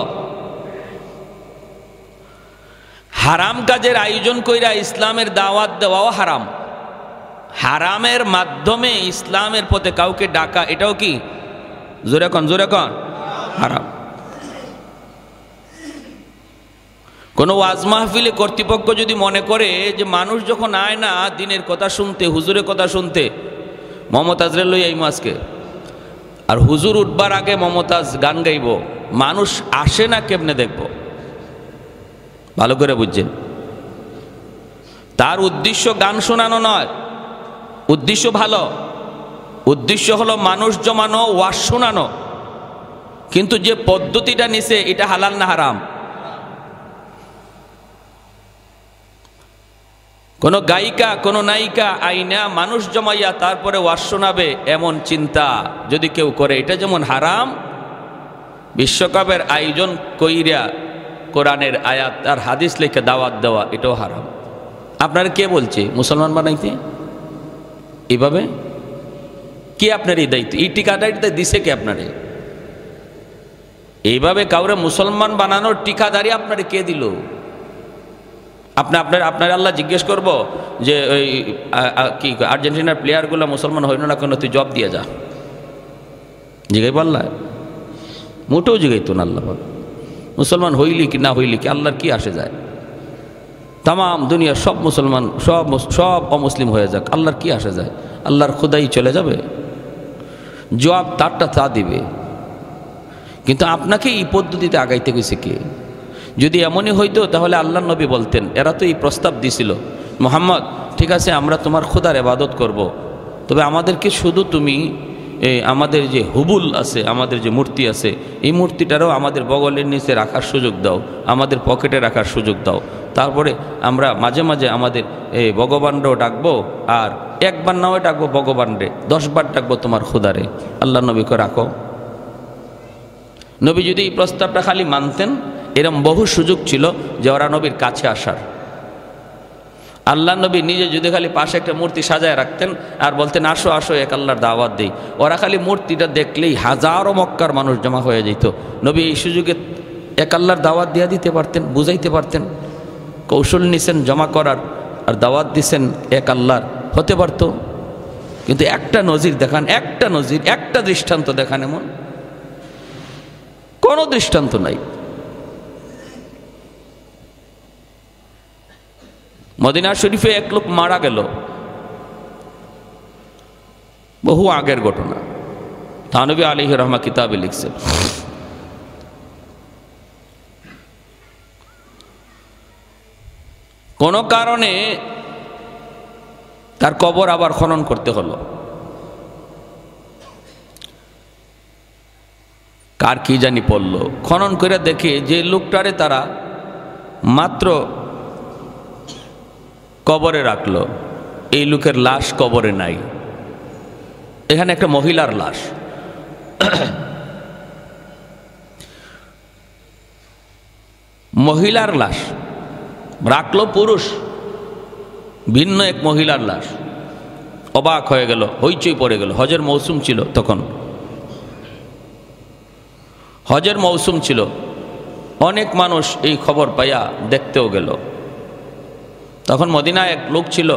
হারাম কাজের আয়োজন কইরা ইসলামের দাওয়াত দেওয়াও হারাম। হারামের মাধ্যমে ইসলামের পথে কাউকে ডাকা, এটাও কি? জোরে কন, জোরে কন, হারাম। কোনো ওয়াজ মাহফিলে কর্তৃপক্ষ যদি মনে করে যে মানুষ যখন আয় না দিনের কথা শুনতে, হুজুরের কথা শুনতে, মমতাজরে লই আইমো আজকে, আর হুজুর উঠবার আগে মমতাজ গান গাইব, মানুষ আসে না কেমনে দেখব? ভালো করে বুঝছেন, তার উদ্দেশ্য গান শোনানো নয়, উদ্দেশ্য ভালো, উদ্দেশ্য হলো মানুষ জমানো, ওয়াজ শোনানো, কিন্তু যে পদ্ধতিটা নিছে এটা হালাল না হারাম? কোন গায়িকা, কোন নায়িকা আইনা মানুষ জমাইয়া তারপরে ওয়াজ শোনাবে, এমন চিন্তা যদি কেউ করে, এটা যেমন হারাম, বিশ্বকাপের আয়োজন কইরা কোরআনের আয়াত আর হাদিস লিখে দাওয়াত দেওয়া এটাও হারাম। আপনারা কে বলছে মুসলমান বানাইতে? এইভাবে কে আপনার এই দায়িত্ব, এই ঠিকাদারিটা দিছে কে আপনারে? এইভাবে কাউরে মুসলমান বানানোর ঠিকাদারি আপনারে কে দিল? আপনার আল্লাহ জিজ্ঞেস করবো যে ওই কি আর্জেন্টিনার প্লেয়ারগুলো মুসলমান হইল না কেন, তুই জব দিয়ে যা, জিগাই পাল্লা? মোটেও জিগাইতো না আল্লাহ। মুসলমান হইলি কি না হইলি কি আল্লাহর কি আসে যায়? তাম দুনিয়ার সব মুসলমান, সব অমুসলিম হয়ে যাক, আল্লাহর কি আসে যায়? আল্লাহর খুদাই চলে যাবে, জবাব তারটা তা দিবে। কিন্তু আপনাকে এই পদ্ধতিতে আগাইতে গেছে কে? যদি এমনই হইতো তাহলে আল্লাহ নবী বলতেন, এরা তো এই প্রস্তাব দিছিল, মুহাম্মদ ঠিক আছে আমরা তোমার খোদার ইবাদত করব, তবে আমাদেরকে শুধু তুমি আমাদের যে হুবুল আছে, আমাদের যে মূর্তি আছে, এই মূর্তিটারও আমাদের বগলের নিচে রাখার সুযোগ দাও, আমাদের পকেটে রাখার সুযোগ দাও, তারপরে আমরা মাঝে মাঝে আমাদের এই ভগবানরাও ডাকবো, আর একবার নাও ডাকবো ভগবানরে, 10 বার ডাকবো তোমার খোদারে। আল্লাহ নবীকে রাখো। নবী যদি এই প্রস্তাবটা খালি মানতেন, এরম বহু সুযোগ ছিল যে ওরা নবীর কাছে আসার। আল্লাহ নবী নিজে যদি খালি পাশে একটা মূর্তি সাজায় রাখতেন আর বলতেন আসো আসো এক আল্লাহর দাওয়াত দেই, ওরা খালি মূর্তিটা দেখলেই হাজারো মক্কার মানুষ জমা হয়ে যেত। নবী এই সুযোগে এক আল্লাহর দাওয়াত দিয়া দিতে পারতেন, বুঝাইতে পারতেন। কৌশল নিছেন জমা করার আর দাওয়াত দিছেন এক আল্লাহর, হতে পারতো। কিন্তু একটা নজির দেখান, একটা নজির, একটা দৃষ্টান্ত দেখান, এমন কোনো দৃষ্টান্ত নাই। মদিনা শরীফে এক লোক মারা গেল, বহু আগের ঘটনা, থানবী আলাইহির রহমা কিতাবে লিখছেন। কোন কারণে তার কবর আবার খনন করতে হলো। কার কি জানি পড়ল, খনন করে দেখে যে লোকটারে তারা মাত্র কবরে রাখলো, এই লোকের লাশ কবরে নাই। এখানে একটা মহিলার লাশ। মহিলার লাশ রাখলো, পুরুষ, ভিন্ন এক মহিলার লাশ। অবাক হয়ে গেল, হইচই পড়ে গেল। হজের মৌসুম ছিল তখন, হজের মৌসুম ছিল। অনেক মানুষ এই খবর পাইয়া দেখতেও গেল। তখন মদিনায় এক লোক ছিল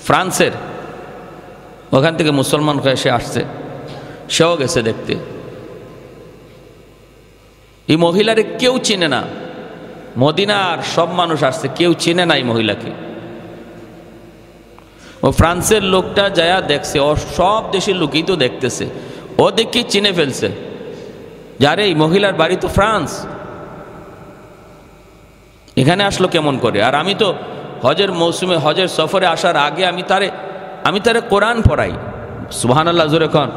ফ্রান্সের, ওখান থেকে মুসলমান হয়ে সে আসছে, সেও গেছে দেখতে। এই মহিলারে কেউ চিনে না, মদিনার সব মানুষ আসছে, কেউ চিনে না এই মহিলাকে। ও ফ্রান্সের লোকটা যায়া দেখছে, ও সব দেশের লোকই তো দেখতেছে, ও দেখি চিনে ফেলছে, যারে এই মহিলার বাড়ি তো ফ্রান্স, এখানে আসলো কেমন করে। আর আমি তো হজের মৌসুমে, হজের সফরে আসার আগে আমি তারে কোরআন পড়াই। সুবহানাল্লাহ, জোরে কোন।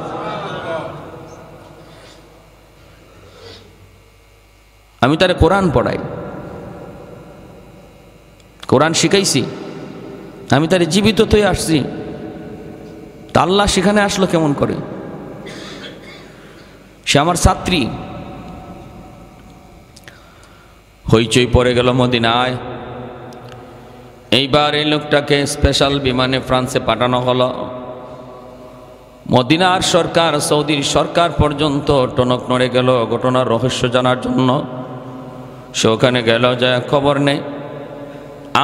আমি তারে কোরআন পড়াই, কোরআন শিখাইছি, আমি তারে জীবিত তো আসছি। তা আল্লাহ সেখানে আসলো কেমন করে? সে আমার ছাত্রী। হইচই পড়ে গেল মদিনায়। এইবার এই লোকটাকে স্পেশাল বিমানে ফ্রান্সে পাঠানো হলো। মদিনার সরকার, সৌদির সরকার পর্যন্ত টনক নড়ে গেল ঘটনার রহস্য জানার জন্য। সে ওখানে গেল, যায় খবর নেই।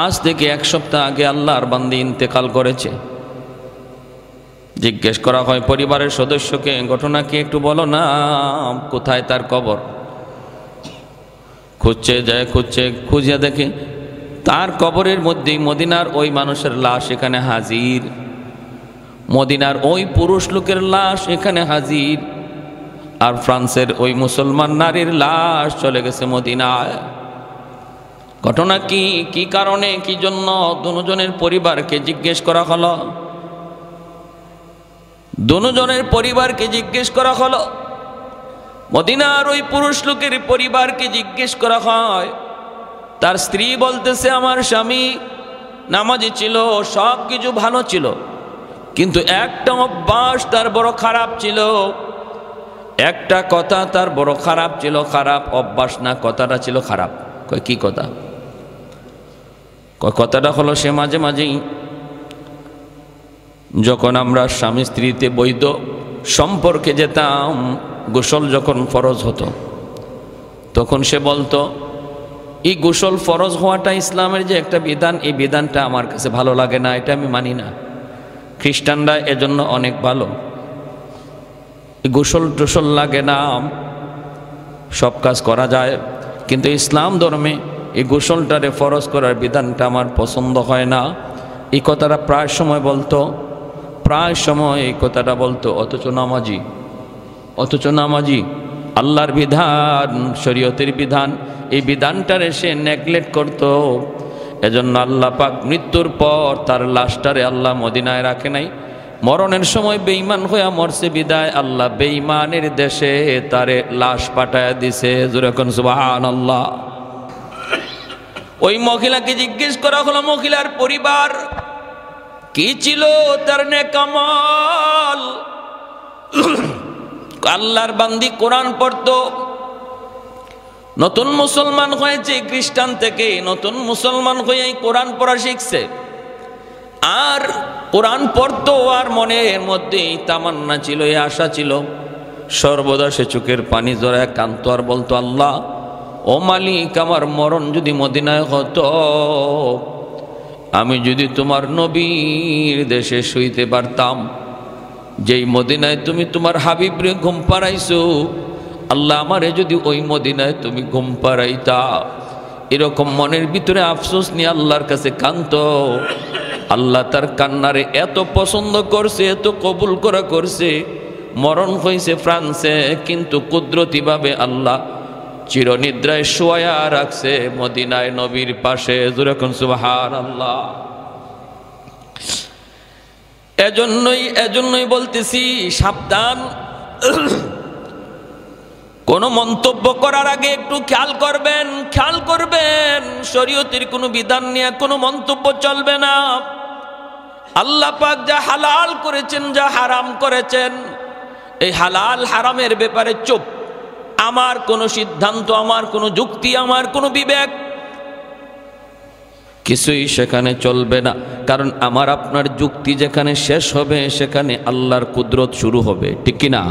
আজ থেকে 1 সপ্তাহ আগে আল্লাহর বান্দী ইন্তেকাল করেছে। জিজ্ঞেস করা হয় পরিবারের সদস্যকে, ঘটনা কি একটু বলো না, কোথায় তার কবর? খুঁজছে, যায় খুঁজছে, খুঁজিয়া দেখে তার কবরের মধ্যেই মদিনার ওই মানুষের লাশ এখানে হাজির, মদিনার ওই পুরুষ লোকের লাশ এখানে হাজির, আর ফ্রান্সের ওই মুসলমান নারীর লাশ চলে গেছে মদিনায়। ঘটনা কি, কি কারণে, কি জন্য? দুজনের পরিবারকে জিজ্ঞেস করা হলো। দুজনের পরিবারকে জিজ্ঞেস করা হলো। মদিনার ওই পুরুষ লোকের পরিবারকে জিজ্ঞেস করা হয়। তার স্ত্রী বলতেছে, আমার স্বামী নামাজি ছিল, সব কিছু ভালো ছিল, কিন্তু একটা অভ্যাস তার বড় খারাপ ছিল, একটা কথা তার বড় খারাপ ছিল। খারাপ অভ্যাস না, কথাটা ছিল খারাপ। কয় কি কথা? কথাটা হলো সে মাঝে মাঝেই যখন আমরা স্বামী স্ত্রীতে বৈধ সম্পর্কে যেতাম, গোসল যখন ফরজ হতো, তখন সে বলতো, এই গোসল ফরজ হওয়াটা ইসলামের যে একটা বিধান, এই বিধানটা আমার কাছে ভালো লাগে না, এটা আমি মানি না। খ্রিস্টানরা এজন্য অনেক ভালো, গোসল টোসল লাগে না, সব কাজ করা যায়, কিন্তু ইসলাম ধর্মে এই গোসলটারে ফরজ করার বিধানটা আমার পছন্দ হয় না। এই কথাটা প্রায় সময় বলতো, প্রায় সময় এই কথাটা বলতো। অথচ নামাজি আল্লাহর বিধান, শরীয়তের বিধান, এই বিধানটারে সে নেগলেক্ট করত। এজন্য আল্লাহ পাক মৃত্যুর পর তার লাশটারে আল্লাহ মদিনায় রাখে নাই। মরণের সময় বেঈমান হইয়া মরছে বিদায় আল্লাহ বেঈমানের দেশে তারে লাশ পাঠায় দিছে। যখন সুবহানাল্লাহ। ওই মহিলাকে জিজ্ঞেস করা হলো, মহিলার পরিবার কি ছিল, তার নেক আমল। আল্লাহর বান্দি কোরআন পড়তো, নতুন মুসলমান হয়েছে খ্রিস্টান থেকে, নতুন মুসলমান হয়ে কোরআন পড়া শিখছে। আর কোরআন পড়তো, আর মনের মধ্যে তামান্না ছিল, এই আশা ছিল, সর্বদা সে চোখের পানি জড়ায় কাঁদতো আর বলতো, আল্লাহ ও মালিক, আমার মরণ যদি মদিনায় হতো, আমি যদি তোমার নবীর দেশে শুইতে পারতাম, যেই মদিনায় তুমি তোমার হাবিবরে ঘুম পাড়াইছো, আল্লাহ আমারে যদি ওই মদিনায় তুমি ঘুম পাড়াইতা। এরকম মনের ভিতরে আফসোস নিয়ে আল্লাহর কাছে কাঁদতো। আল্লাহ তার কান্নারে এত পছন্দ করছে, এত কবুল করা করছে। মরণ হয়েছে ফ্রান্সে, কিন্তু কুদরতিভাবে আল্লাহ চিরনিদ্রায় শোয়া রাখছে মদিনায় নবীর পাশে। যেরকম সুবহানাল্লাহ। এজন্যই বলতেছি, সাবধান। কোন মন্তব্য করার আগে একটু খেয়াল করবেন। শরীয়তের কোনো বিধান নিয়ে কোনো মন্তব্য চলবে না। আল্লাহ পাক যা হালাল করেছেন, যা হারাম করেছেন, এই হালাল হারামের ব্যাপারে চুপ। আমার কোনো সিদ্ধান্ত, আমার কোনো যুক্তি, আমার কোনো বিবেক কিছুই সেখানে চলবে না। কারণ আমার আপনার যুক্তি যেখানে শেষ হবে, সেখানে আল্লাহর কুদরত শুরু হবে, ঠিক কি না?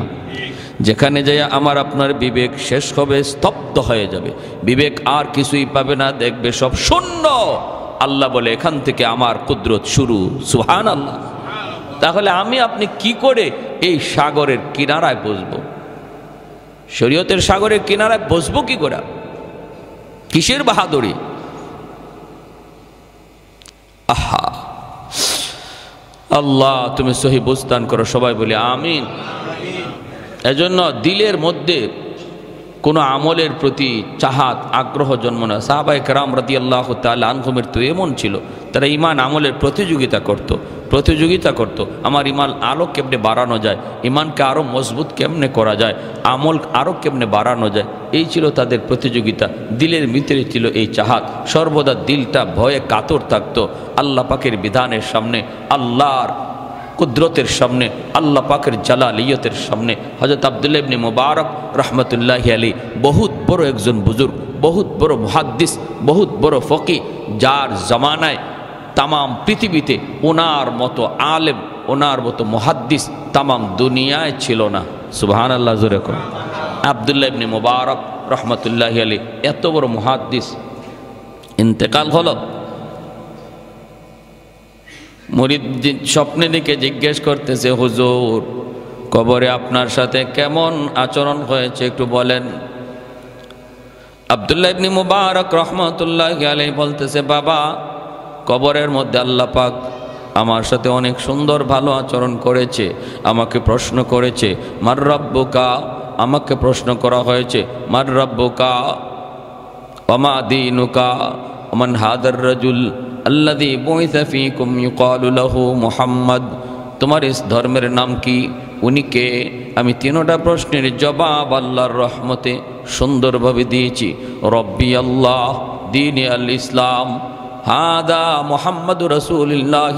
যেখানে যাই আমার আপনার বিবেক শেষ হবে, স্তব্ধ হয়ে যাবে, বিবেক আর কিছুই পাবে না, দেখবে সব শূন্য। আল্লাহ বলে, এখান থেকে আমার কুদরত শুরু। সুবহানাল্লাহ। তাহলে আমি আপনি কি করে এই সাগরের কিনারায় বসবো? শরীয়তের সাগরের কিনারায় বসবো কি করে? কিসের বাহাদুরি? আহা, আল্লাহ তুমি সহি বুঝদান করো। সবাই বলি আমিন। এজন্য দিলের মধ্যে কোনো আমলের প্রতি চাহাত, আগ্রহ জন্ম না। সাহাবায়ে কেরাম রাদিয়াল্লাহু তাআলা আনহুমের তো এমন ছিল, তারা ঈমান আমলের প্রতিযোগিতা করত। আমার ঈমান আরও কেমনে বাড়ানো যায়, ঈমানকে আরও মজবুত কেমনে করা যায়, আমল আরও কেমনে বাড়ানো যায়, এই ছিল তাদের প্রতিযোগিতা। দিলের ভিতরে ছিল এই চাহাত। সর্বদা দিলটা ভয়ে কাতর থাকতো আল্লাহ পাকের বিধানের সামনে, আল্লাহর কুদরতের সামনে, আল্লাহ পাকের জালালিয়তের সামনে। হযরত আব্দুল্লাহ ইবনে মুবারক রহমতুল্লাহি আলাইহি বহুত বড় একজন বুজুর্গ, বহুত বড় মুহাদ্দিস, বহুত বড় ফকি, যার জামানায় তামাম পৃথিবীতে ওনার মতো আলেম, ওনার মতো মুহাদ্দিস তামাম দুনিয়ায় ছিল না। সুবহানাল্লাহ। জোরে কোন আব্দুল্লাহ ইবনে মুবারক রহমতুল্লাহি আলাইহি এত বড় মুহাদ্দিস ইন্তেকাল হলো। মুরিদ স্বপ্নে দেখে জিজ্ঞেস করতেছে, হুজুর কবরে আপনার সাথে কেমন আচরণ হয়েছে একটু বলেন। আব্দুল্লাহ ইবনে মুবারক রহমতুল্লাহি আলাইহি বলতেছে, বাবা কবরের মধ্যে আল্লাহ পাক আমার সাথে অনেক সুন্দর ভালো আচরণ করেছে। আমাকে প্রশ্ন করেছে, মার রাব্বুকা, আমাকে প্রশ্ন করা হয়েছে, মার রাব্বুকা ওমা দীনুকা ওমান হাদার রাজুল আল্লাযী বুইসা ফীকুম ইউকালু লাহু মুহাম্মদ, তোমার ইস ধর্মের নাম কি, উনি কে? আমি তিনটা প্রশ্নের জবাব আল্লাহর রহমতে সুন্দরভাবে দিয়েছি। রব্বি আল্লাহ, দীন আল ইসলাম, হাদা মুহাম্মাদুর রাসূলুল্লাহ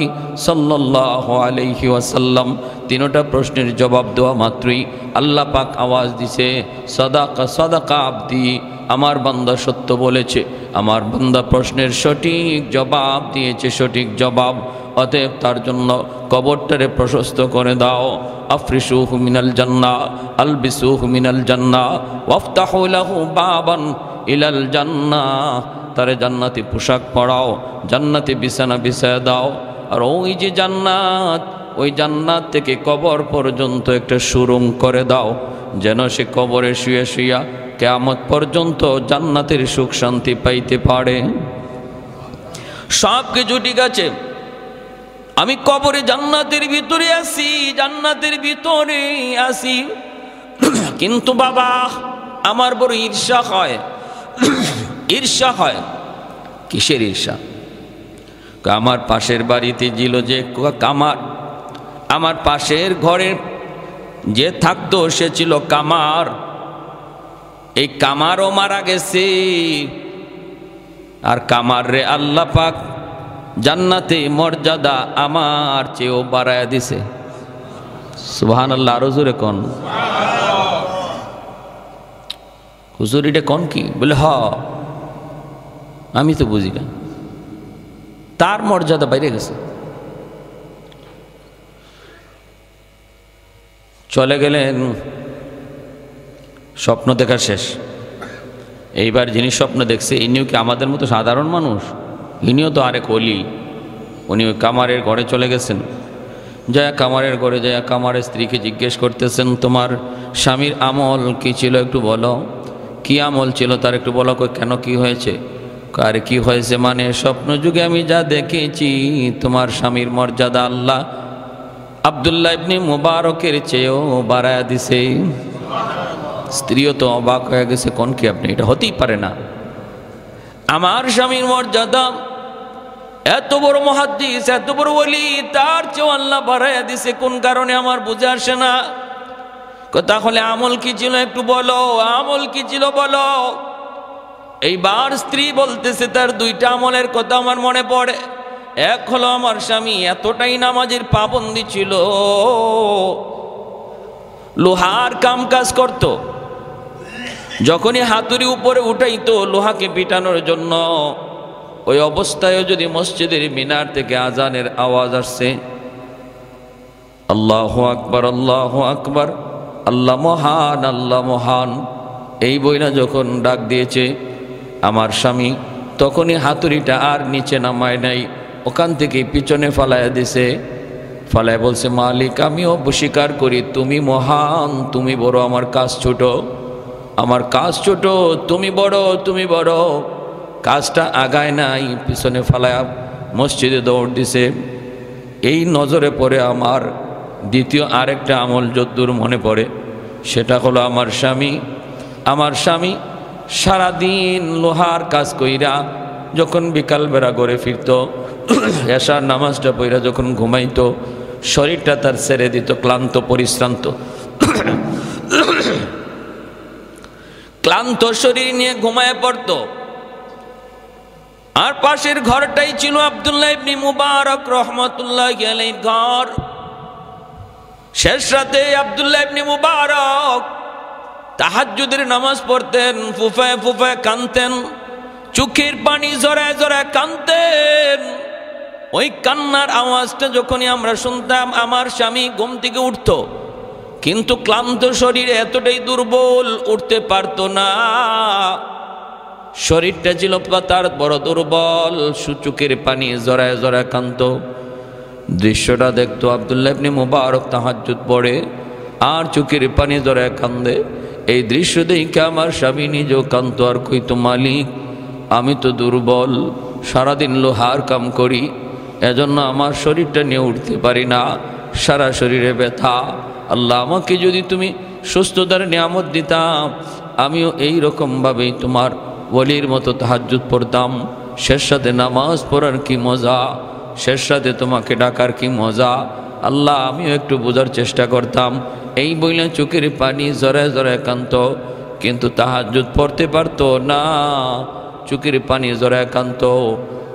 সাল্লাল্লাহু আলাইহি ওয়াসাল্লাম। তিনটা প্রশ্নের জবাব দেওয়া মাত্রই আল্লাহ পাক আওয়াজ দিছে, সাদাকা সাদাকা আবদি, আমার বান্দা সত্য বলেছে, আমার বান্দা প্রশ্নের সঠিক জবাব দিয়েছে, সঠিক জবাব। অতএব তার জন্য কবরটারে প্রশস্ত করে দাও। আফরিশুহু মিনাল জান্নাহ, আলবিসুহু মিনাল জান্নাহ, ওয়াফতাহু লাহু বাবান ইলাল জান্নাহ, তারে জান্নাতি পোশাক পরাও, জান্নাতি বিছানা বিছায় দাও। আর ওই যে জান্নাত, ওই জান্নাত থেকে কবর পর্যন্ত একটা সুরুং করে দাও, যেন সে কবরে শুয়ে শুয়া কিয়ামত পর্যন্ত জান্নাতের সুখ শান্তি পাইতে পারে। সব কিছু ঠিক আছে, আমি কবরে জান্নাতের ভিতরে আছি, জান্নাতের ভিতরে আছি, কিন্তু বাবা আমার বড় ঈর্ষা হয়। ঈর্ষা হয়। কিসের ঈর্ষা? আমার পাশের বাড়িতে ছিল যে কামার, আমার পাশের ঘরে যে থাকতো সে ছিল কামার, এই কামারও মারা গেছে। আর কামার রে আল্লাহ পাক জান্নাতে মর্যাদা আমার চেয়েও বাড়ায় দিছে। সুবহানাল্লাহ। আরো জোরে কোন। হুজুর এটা কোন কি? বলে হ, আমি তো বুঝি না। তার মর্যাদা বাইরে গেছে। চলে গেলেন, স্বপ্ন দেখা শেষ। এইবার যিনি স্বপ্ন দেখছে ইনিও কি আমাদের মতো সাধারণ মানুষ? ইনিও তো আরেক অলি। উনি ওই কামারের ঘরে চলে গেছেন। যায় কামারের ঘরে যায় কামারের স্ত্রীকে জিজ্ঞেস করতেছেন, তোমার স্বামীর আমল কি ছিল একটু বলো, কি আমল ছিল তার একটু বলো। কেন, কি হয়েছে? আরে কি হয়েছে মানে, স্বপ্ন যুগে আমি যা দেখেছি তোমার স্বামীর মর্যাদা আল্লাহ আব্দুল্লাহ ইবনে মুবারকের চেয়েও বাড়ায়া দিছে। স্ত্রীও তো অবাক হয়ে গেছে, কোন কি আপনি, এটা হতেই পারে না। আমার স্বামীর মর্যাদা এত বড় মুহাদ্দিস, এত বড় ওলি, তার চেয়েও আল্লাহ বাড়ায়া দিছে, কোন কারণে আমার বুঝে আসে না। তাহলে আমল কি ছিল একটু বলো, আমল কি ছিল বলো। এইবার স্ত্রী বলতেছে তার দুইটা আমলের কথা আমার মনে পড়ে। এক হলো আমার স্বামী এতটাই নামাজের পাবন্দি ছিল, লোহার কাম কাজ করত, যখনই হাতুড়ি উপরে উঠাইতো লোহাকে পিটানোর জন্য, ওই অবস্থায় যদি মসজিদের মিনার থেকে আজানের আওয়াজ আসছে, আল্লাহু আকবার আল্লাহু আকবার, আল্লাহ মহান আল্লাহ মহান, এই বইনা যখন ডাক দিয়েছে আমার স্বামী, তখনই হাতুড়িটা আর নিচে নামায় নাই, ওখান থেকে পিছনে ফালাইয়া দিছে। ফালায় বলছে, মালিক আমিও স্বীকার করি তুমি মহান, তুমি বড়, আমার কাজ ছোট, আমার কাজ ছোট, তুমি বড়, তুমি বড়। কাজটা আগায় নাই, পিছনে ফালায়া মসজিদে দৌড় দিছে। এই নজরে পড়ে আমার দ্বিতীয় আরেকটা আমল যদ্দূর মনে পড়ে, সেটা হলো আমার স্বামী সারাদিন লোহার কাজ কইরা যখন বিকালবেলা ঘরে ফিরত, এশার নামাজটা পইরা যখন ঘুমাইতো, শরীরটা তার ছেড়ে দিত, ক্লান্ত পরিশ্রান্ত, ক্লান্ত শরীর নিয়ে ঘুমায় পড়ত। আর পাশের ঘরটাই ছিল আব্দুল্লাহ ইবনে মুবারক রহমাতুল্লাহি আলাইহির ঘর। শেষ রাতে আব্দুল্লাহ ইবনে মুবারক তাহাজ্জুদের নামাজ পড়তেন, ফুফায় ফুফায় কাঁদতেন, চোখের পানি জড়ায় জড়ায় কাঁদতেন। ওই কান্নার আওয়াজটা যখনই আমরা শুনতাম, আমার স্বামী ঘুম থেকে উঠত, কিন্তু ক্লান্ত শরীরে এতটাই দুর্বল, উঠতে পারত না। শরীরটা ছিল তার বড় দুর্বল, চোখের পানি জড়ায় জড়ায় কাঁদত। দৃশ্যটা দেখতো আব্দুল্লাহ ইবনে মুবারক তাহাজ্জুদ পড়ে আর চোখের পানি জড়ায় কান্দে। এই দৃশ্য দেখে আমার স্বামী নিজেও কাঁদতো আর কইতো, মালিক আমি তো দুর্বল, সারাদিন লোহার কাম করি, এজন্য আমার শরীরটা নিয়ে উঠতে পারি না, সারা শরীরে ব্যথা। আল্লাহ আমাকে যদি তুমি সুস্থতার নিয়ামত দিতাম, আমিও এই রকমভাবেই তোমার ওলির মতো তাহাজ্জুদ পড়তাম। শেষ সাথে নামাজ পড়ার কি মজা, শেষ সাথে তোমাকে ডাকার কি মজা। আল্লাহ আমিও একটু বোঝার চেষ্টা করতাম। এই বইলে চোখের পানি জড়ায় জড়ায় কাঁদত, কিন্তু তাহাজ্জুদ পড়তে পারতো না, চোখের পানি জড়ায় কাঁদত।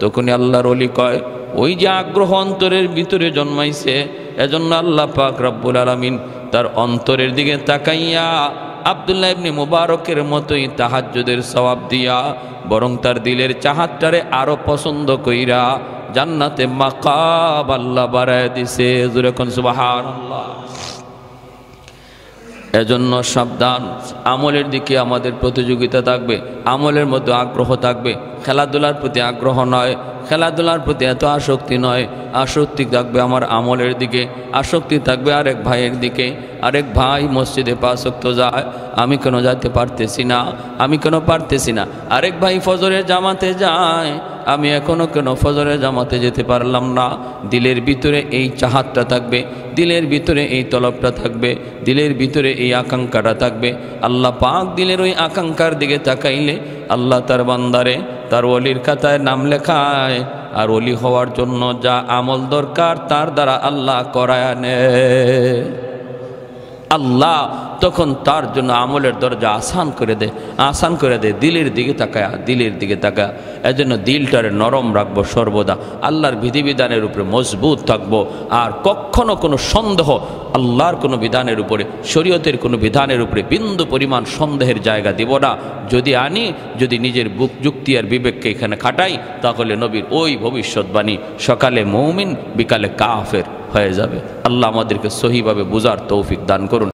তখনই আল্লাহর ওলি কয়, ওই যে আগ্রহ অন্তরের ভিতরে জন্মাইছে, এজন্য আল্লাহ পাক রব্বুল আলামিন তার অন্তরের দিকে তাকাইয়া আব্দুল্লাহ ইবনে মুবারকের মতোই তাহাজ্জুদের সওয়াব দিয়া বরং তার দিলের চাহাতটারে আরো পছন্দ কইরা জান্নাতে মাকাম আল্লাহ বাড়ায় দিছে। জোরে কোন সুবহানাল্লাহ। এজন্য সাবধান, আমলের দিকে আমাদের প্রতিযোগিতা থাকবে, আমলের মধ্যে আগ্রহ থাকবে, খেলাধুলার প্রতি আগ্রহ নয়, খেলাধুলার প্রতি এত আসক্তি নয়। আসক্তি থাকবে আমার আমলের দিকে, আসক্তি থাকবে আরেক ভাইয়ের দিকে। আরেক ভাই মসজিদে 5 ওয়াক্ত যায়, আমি কেন যেতে পারতেছি না, আমি কেন পারতেছি না। আরেক ভাই ফজরের জামাতে যায়, আমি এখনো কেন ফজরের জামাতে যেতে পারলাম না। দিলের ভিতরে এই চাহাতটা থাকবে, দিলের ভিতরে এই তলবটা থাকবে, দিলের ভিতরে এই আকাঙ্ক্ষাটা থাকবে। আল্লাহ পাক দিলের ওই আকাঙ্ক্ষার দিকে তাকাইলে আল্লাহ তার বান্দারে তার ওলির খাতায় নাম লেখায়। আর ওলি হওয়ার জন্য যা আমল দরকার তার দ্বারা আল্লাহ করায় নেয়। আল্লাহ তখন তার জন্য আমলের দরজা আসান করে দে দিলের দিকে তাকায়, দিলের দিকে তাকায়। এজন্য দিলটারে নরম রাখবো সর্বদা, আল্লাহর বিধিবিধানের উপরে মজবুত থাকবো। আর কখনো কোনো সন্দেহ আল্লাহর কোনো বিধানের উপরে, শরীয়তের কোনো বিধানের উপরে বিন্দু পরিমাণ সন্দেহের জায়গা দিব না। যদি নিজের যুক্তি আর বিবেককে এখানে খাটাই, তাহলে নবীর ওই ভবিষ্যৎবাণী সকালে মুমিন বিকালে কাফের হয়ে যাবে। আল্লাহ আমাদেরকে সহিভাবে বুঝার তৌফিক দান করুন।